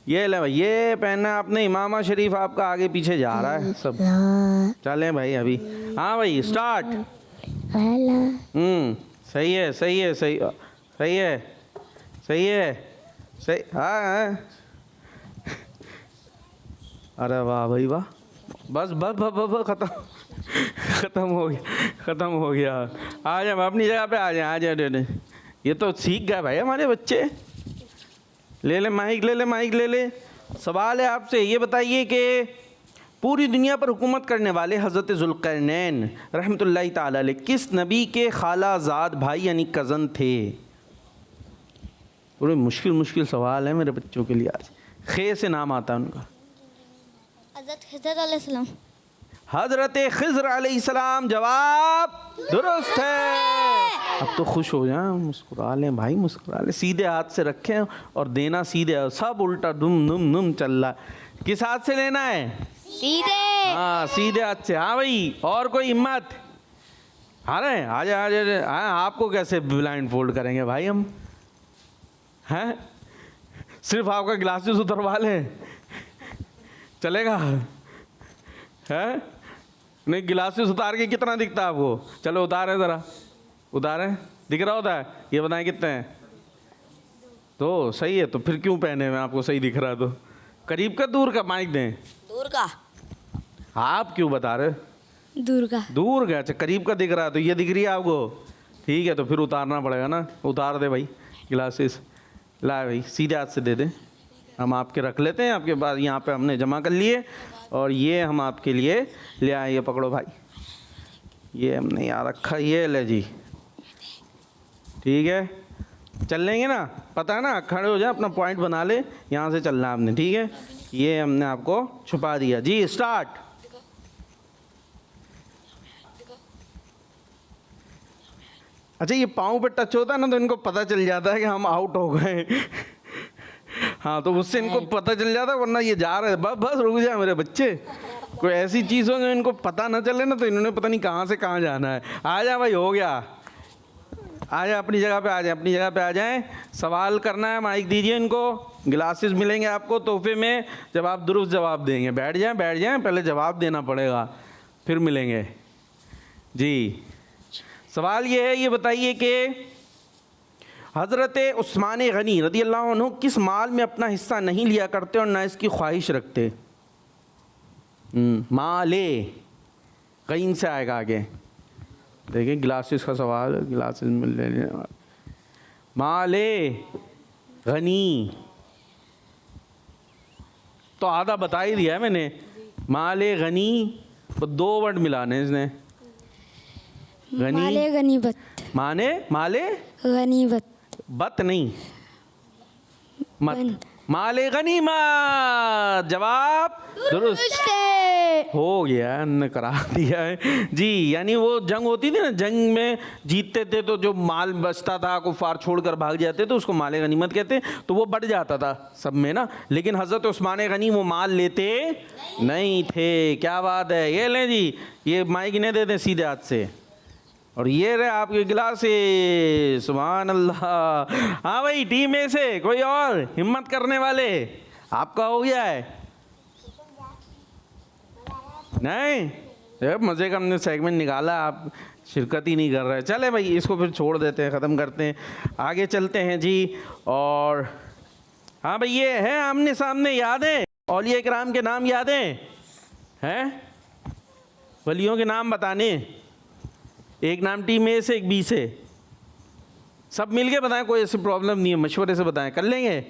ये ले भाई, ये पहनना आपने। इमामा शरीफ आपका आगे पीछे जा रहा है सब। चलें भाई अभी। हाँ भाई स्टार्ट। सही है, सही है, सही सही है, सही है, सही। हाँ अरे वाह भाई वाह। बस ख़त्म हो गया। आ जाए अपनी जगह पे, आ जाए। ये तो सीख गए भाई हमारे बच्चे। ले माइक ले ले। सवाल है आपसे, ये बताइए कि पूरी दुनिया पर हुकूमत करने वाले हज़रत ज़ुल्क़रनैन रहमतुल्लाहि ताला अलैह किस नबी के खालाजाद भाई यानी कज़न थे? थोड़े मुश्किल सवाल है मेरे बच्चों के लिए आज। खे से नाम आता है उनका। हज़रत खिज़र अलैहिस्सलाम। हज़रत खिज़र अलैहिस्सलाम जवाब दुरुस्त है। अब तो खुश हो जाएं, मुस्कुरा लें भाई, मुस्कुरा लें। सीधे हाथ से रखें और देना सीधे। सब उल्टा दुम चल रहा। किस हाथ से लेना है? सीधे। हाँ सीधे हाथ से। हाँ भाई और कोई हिम्मत? आ रहे हैं? आ जाए। आपको कैसे ब्लाइंड फोल्ड करेंगे भाई हम? हैं सिर्फ आपका ग्लासेस उतरवा लें चलेगा? है नहीं, गिलासेस उतार के कितना दिखता है आपको? चलो उतारें ज़रा, उतारें। दिख रहा होता है? ये बताएं कितने हैं? तो सही है, तो फिर क्यों पहने हुए? आपको सही दिख रहा है तो। करीब का दूर का माइक दें? दूर का। आप क्यों बता रहे? दूर का। दूर का, अच्छा करीब का दिख रहा है, तो ये दिख रही है आपको? ठीक है, तो फिर उतारना पड़ेगा ना। उतार दे भाई ग्लासेस, ला भाई सीधे हाथ से दे दे। हम आपके रख लेते हैं, आपके पास यहाँ पे हमने जमा कर लिए, और ये हम आपके लिए ले आए। ये पकड़ो भाई, ये हमने यहाँ रखा, ये ले जी। ठीक है, चल लेंगे ना? पता है ना, खड़े हो जाए, अपना पॉइंट बना ले, यहाँ से चलना है आपने। ठीक है, ये हमने आपको छुपा दिया जी। स्टार्ट। अच्छा, ये पाँव पे टच होता है ना, तो इनको पता चल जाता है कि हम आउट हो गए। हाँ, तो उससे इनको पता चल जाता है, वरना ये जा रहे हैं। बस बस रुक जाए मेरे बच्चे, कोई ऐसी चीज़ हो जो इनको पता ना चले ना, तो इन्होंने पता नहीं कहाँ से कहाँ जाना है। आ जा भाई, हो गया। आ जाए अपनी जगह पे, आ जाए अपनी जगह पे, आ जाएं। सवाल करना है, माइक दीजिए इनको, ग्लासेस मिलेंगे आपको तोहफे में, जब आप दुरुस्त जवाब देंगे। बैठ जाएं, बैठ जाएं, पहले जवाब देना पड़ेगा, फिर मिलेंगे जी। सवाल ये है, ये बताइए कि हज़रत उस्मान गनी रज़ी अल्लाह अन्हु किस माल में अपना हिस्सा नहीं लिया करते और ना इसकी ख्वाहिश रखते? माले गईन से आएगा आगे। देखिए ग्लासेस का सवाल, ग्लासेस में ले लेना। माले गनी तो आधा बता ही दिया है मैंने। माले गनी तो 2 वर्ड मिलाने इसने। गनी, माले गनीमत। माने माले गनीमत। बत नहीं, मत। माले गनीमत। जवाब दुरुस्त हो गया, ने करा दिया है जी। यानी वो जंग होती थी ना, जंग में जीतते थे तो जो माल बचता था, कुफार छोड़कर भाग जाते थे, उसको माले गनीमत कहते, तो वो बढ़ जाता था सब में ना। लेकिन हज़रत उस्मान गनी वो माल लेते नहीं थे। क्या बात है, ये लें जी, ये माइक इन्हें दे दें सीधे हाथ से, और ये रहे आपके गिलासे। सुभान अल्लाह। हाँ भाई, टीम में से कोई और हिम्मत करने वाले? आपका हो गया है? नहीं, जब मज़े का हमने सेगमेंट निकाला, आप शिरकत ही नहीं कर रहे। चले भाई, इसको फिर छोड़ देते हैं, ख़त्म करते हैं, आगे चलते हैं जी। और हाँ भाई, ये है आमने सामने, याद है? औलिया किराम के नाम याद हैं? वलियों के नाम बताने, एक नाम टीम ए से, एक बी से, सब मिलके बताएं, कोई ऐसी प्रॉब्लम नहीं है, मशवरे से बताएं, कर लेंगे।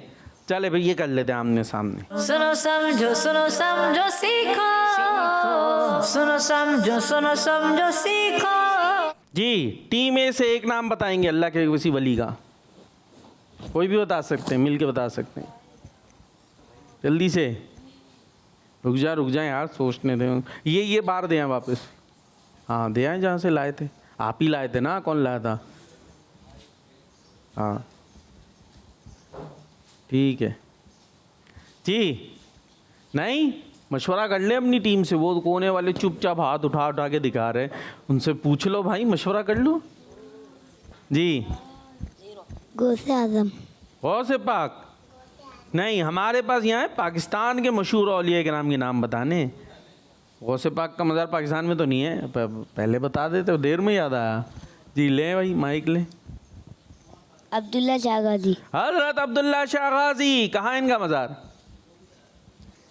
चले भाई, ये कर लेते हैं आमने सामने। सुनो समझो सीखो, सुनो समझो सीखो जी। टीम ए से एक नाम बताएंगे अल्लाह के किसी वली का, कोई भी बता सकते हैं, मिलके बता सकते हैं, जल्दी से। रुक जा यार, सोचने दें। ये बार दें वापस। हाँ, दे आए जहाँ से लाए थे। आप ही लाए थे ना? कौन लाया था? हाँ ठीक है जी। नहीं, मशवरा कर ले अपनी टीम से। वो कोने वाले चुपचाप हाथ उठा उठा के दिखा रहे, उनसे पूछ लो भाई, मशवरा कर लो जी। गौसे आजम। गौसे पाक नहीं, हमारे पास यहाँ है पाकिस्तान के मशहूर औलिया किराम के नाम बताने। गौसे पाक का मज़ार पाकिस्तान में तो नहीं है, पहले बता देते, देर में याद आया जी। ले भाई, माइक ले। अब्दुल्ला शाह गाजी। हज़रत अब्दुल्ला शाह गाजी, कहाँ है इनका मज़ार?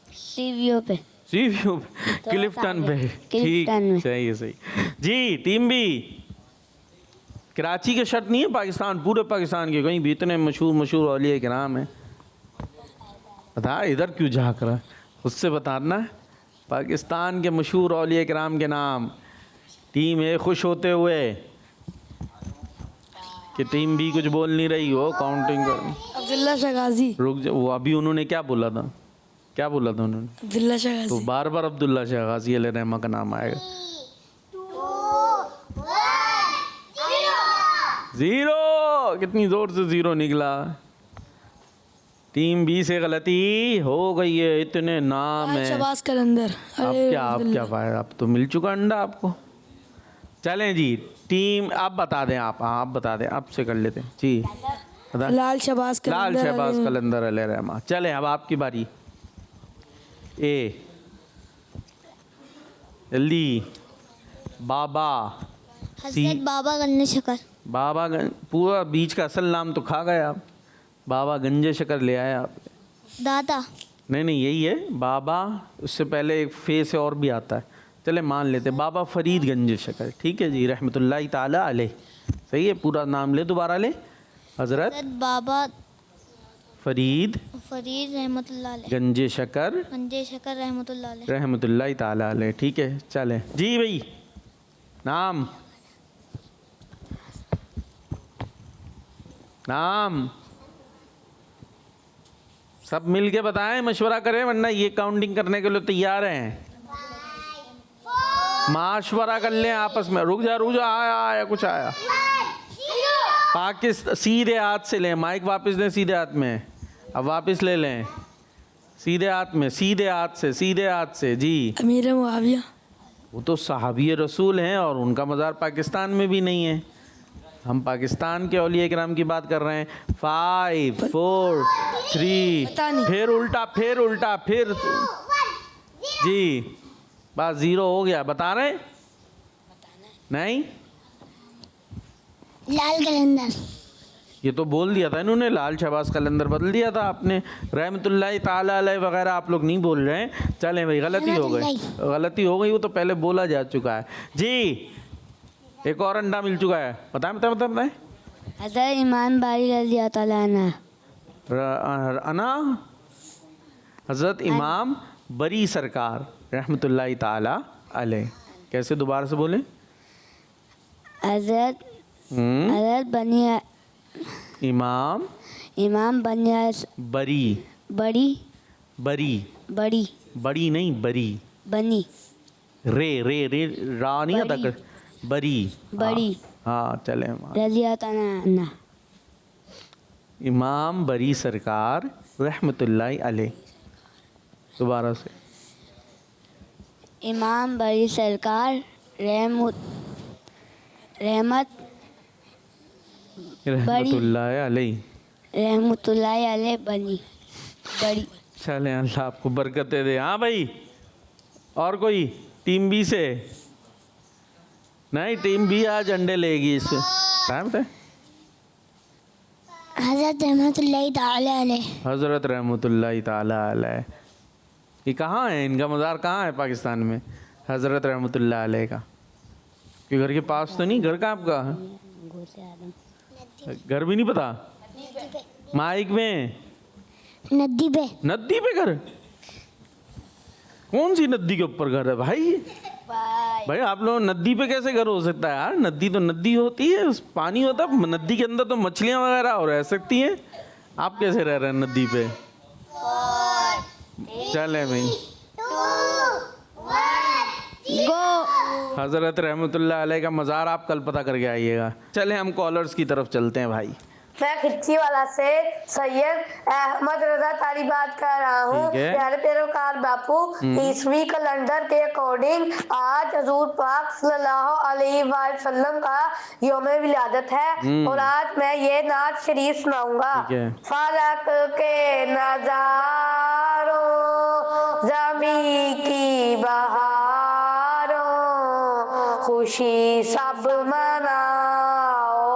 सीवीओ पे। सीवीओ क्लिफ्टन पे। ठीक, सही है, सही जी। टीम भी कराची के शर्त नहीं है, पाकिस्तान, पूरे पाकिस्तान के कहीं भी इतने मशहूर औलिया किराम है। बता, इधर क्यों झाँक रहा है? उससे बताना है पाकिस्तान के मशहूर औलिया किराम के नाम। टीम ए खुश होते हुए कि टीम बी कुछ बोल नहीं रही हो, काउंटिंग कर। अब्दुल्ला शाह गाजी। रुक जा, वो अभी उन्होंने क्या बोला था? क्या बोला था उन्होंने? अब्दुल्ला शाह गाजी। तो बार बार अब्दुल्ला शाह गाजी अलैहि रहमा का नाम आएगा। 0, कितनी जोर से 0 निकला। टीम बी से गलती हो गई है, इतने नाम है। शबाज कलंदर। अब क्या फायदा, अब तो मिल चुका अंडा आपको। चलें जी, टीम अब बता दें आप। हाँ, आप बता दें, अब से कर लेते हैं जी। लाल शहबाज कलंदर अलैहि रहमा। चलें, अब आपकी बारी। ए जल्दी। बाबा। हज़रत बाबा गन्ने शकर। बाबा पूरा बीच का असल नाम तो खा गए आप। बाबा गंजे शकर ले आए आप। दादा। नहीं यही है बाबा, उससे पहले एक फे से और भी आता है, चले मान लेते बाबा फरीद गंजे शकर, ठीक है जी, रहमतुल्लाह ताला अलैह। सही है, पूरा नाम ले, दोबारा ले। हजरत बाबा फरीद रहमतुल्लाह अलैह गंजे शकर रहमतुल्लाह ताला अलैह, ठीक है। चले जी भाई, नाम नाम सब मिल के बताएं, मशवरा करें, वरना ये काउंटिंग करने के लिए तैयार हैं। माशवरा कर लें आपस में। रुक जा आया कुछ आया। पाकिस्तान सीधे हाथ से लें, माइक वापस दें सीधे हाथ में, अब वापस ले लें सीधे हाथ में, सीधे हाथ से जी। अमीर मुआविया। वो तो सहाबी रसूल हैं और उनका मज़ार पाकिस्तान में भी नहीं है। हम पाकिस्तान के औलिया किराम की बात कर रहे हैं। 5 4 3 फिर उल्टा फिर जी, बस 0 हो गया। बता रहे हैं? नहीं, लाल कैलेंडर। ये तो बोल दिया था इन्होंने, लाल शहबाज कलंदर बदल दिया था आपने। रहमतुल्लाह ताला अलैह वगैरह आप लोग नहीं बोल रहे हैं। चलें भाई, गलती हो गई, वो तो पहले बोला जा चुका है जी। एक और अंडा मिल चुका है, बताएं। हज़रत इमाम बारी रज़ियल्लाहु ताला अना हज़रत इमाम बरी सरकार रहमतुल्लाह ताला अलैह। कैसे, दोबारा से बोलें। हज़रत बनी इमाम बरी नहीं बरी, रे रा नहीं आता कर, बरी। हाँ चले, रज़ियल्लाहु ताला अन्हा। इमाम बरी सरकार रहमतुल्लाह अलैह। दोबारा से। इमाम बरी सरकार रहमतुल्लाह अलैह बड़ी। चले, अल्लाह आपको बरकतें दे। हाँ भाई, और कोई टीम बी से? नहीं, टीम बी आज अंडे लेगी इससे। टाइम थे हज़रत रहमतुल्लाह ताला अलैह। ये कहाँ है, इनका मज़ार कहाँ है पाकिस्तान में? हज़रत रहमतुल्लाह अलैह का कि घर के पास तो नहीं? घर कहाँ आपका? घर भी नहीं पता? माइक में नदी पे घर? कौन सी नदी के ऊपर घर है भाई आप लोग, नदी पे कैसे घर हो सकता है यार? नदी तो नदी होती है, उस पानी होता है, नदी के अंदर तो मछलियां वगैरह और रह सकती हैं। आप कैसे रह रहे हैं नदी पे? चले भाई, हजरत रहमतुल्लाह अलैह का मज़ार आप कल पता करके आइएगा। चले हम कॉलर्स की तरफ चलते हैं भाई। मैं खिच्ची वाला से सैयद अहमद रजा तारी बात कर रहा हूँ। प्यारे पैरोकार बापू, ईस्वी कैलेंडर के अकॉर्डिंग आज हजूर पाक सल्लल्लाहु अलैहि वसल्लम का यौम विलादत है और आज मैं ये नात शरीफ सुनाऊंगा। फलक के नजारों, ज़मीं की बहारों, खुशी सब मनाओ,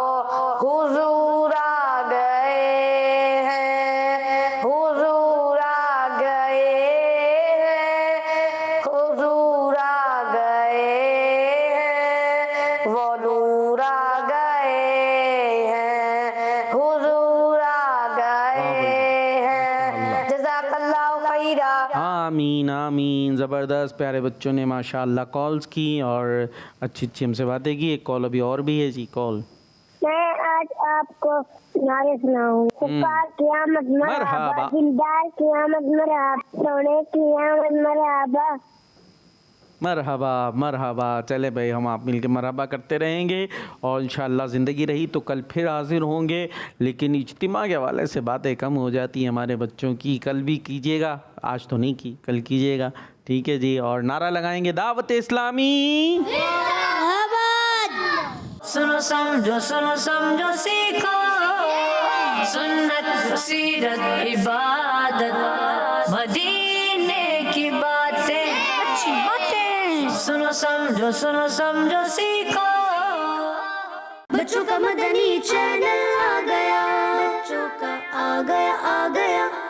हुजूर आ गए हैं, हुजूर आ गए हैं, हुजूर आ गए हैं, वो नूर आ गए हैं, हुजूर आ गए हैं। जज़ाकल्लाहु खैरा। आमीन आमीन। ज़बरदस्त, प्यारे बच्चों ने माशाअल्लाह कॉल्स की और अच्छी हमसे बातें की। एक कॉल अभी और भी है जी। कॉल मैं आज आपको नारे सुनाऊंगी। कुफार क़यामत मरहबा, दिलदार क़यामत मरहबा, सोने क़यामत मरहबा। मरहबा मरहबा। चले भाई, हम आप मिल के मरहबा करते रहेंगे और इंशाअल्लाह ज़िंदगी रही तो कल फिर हाजिर होंगे। लेकिन इज्तिमा के हवाले से बातें कम हो जाती हैं हमारे बच्चों की। कल भी कीजिएगा, आज तो नहीं की, कल कीजिएगा, ठीक है जी। और नारा लगाएंगे दावत इस्लामी। सुनो समझो सीखो, सुन्नत सीरत इबादत, मदीने की बातें, अच्छी बातें। सुनो समझो सीखो। बच्चों का मदनी चैनल आ गया, बच्चों का आ गया आ गया।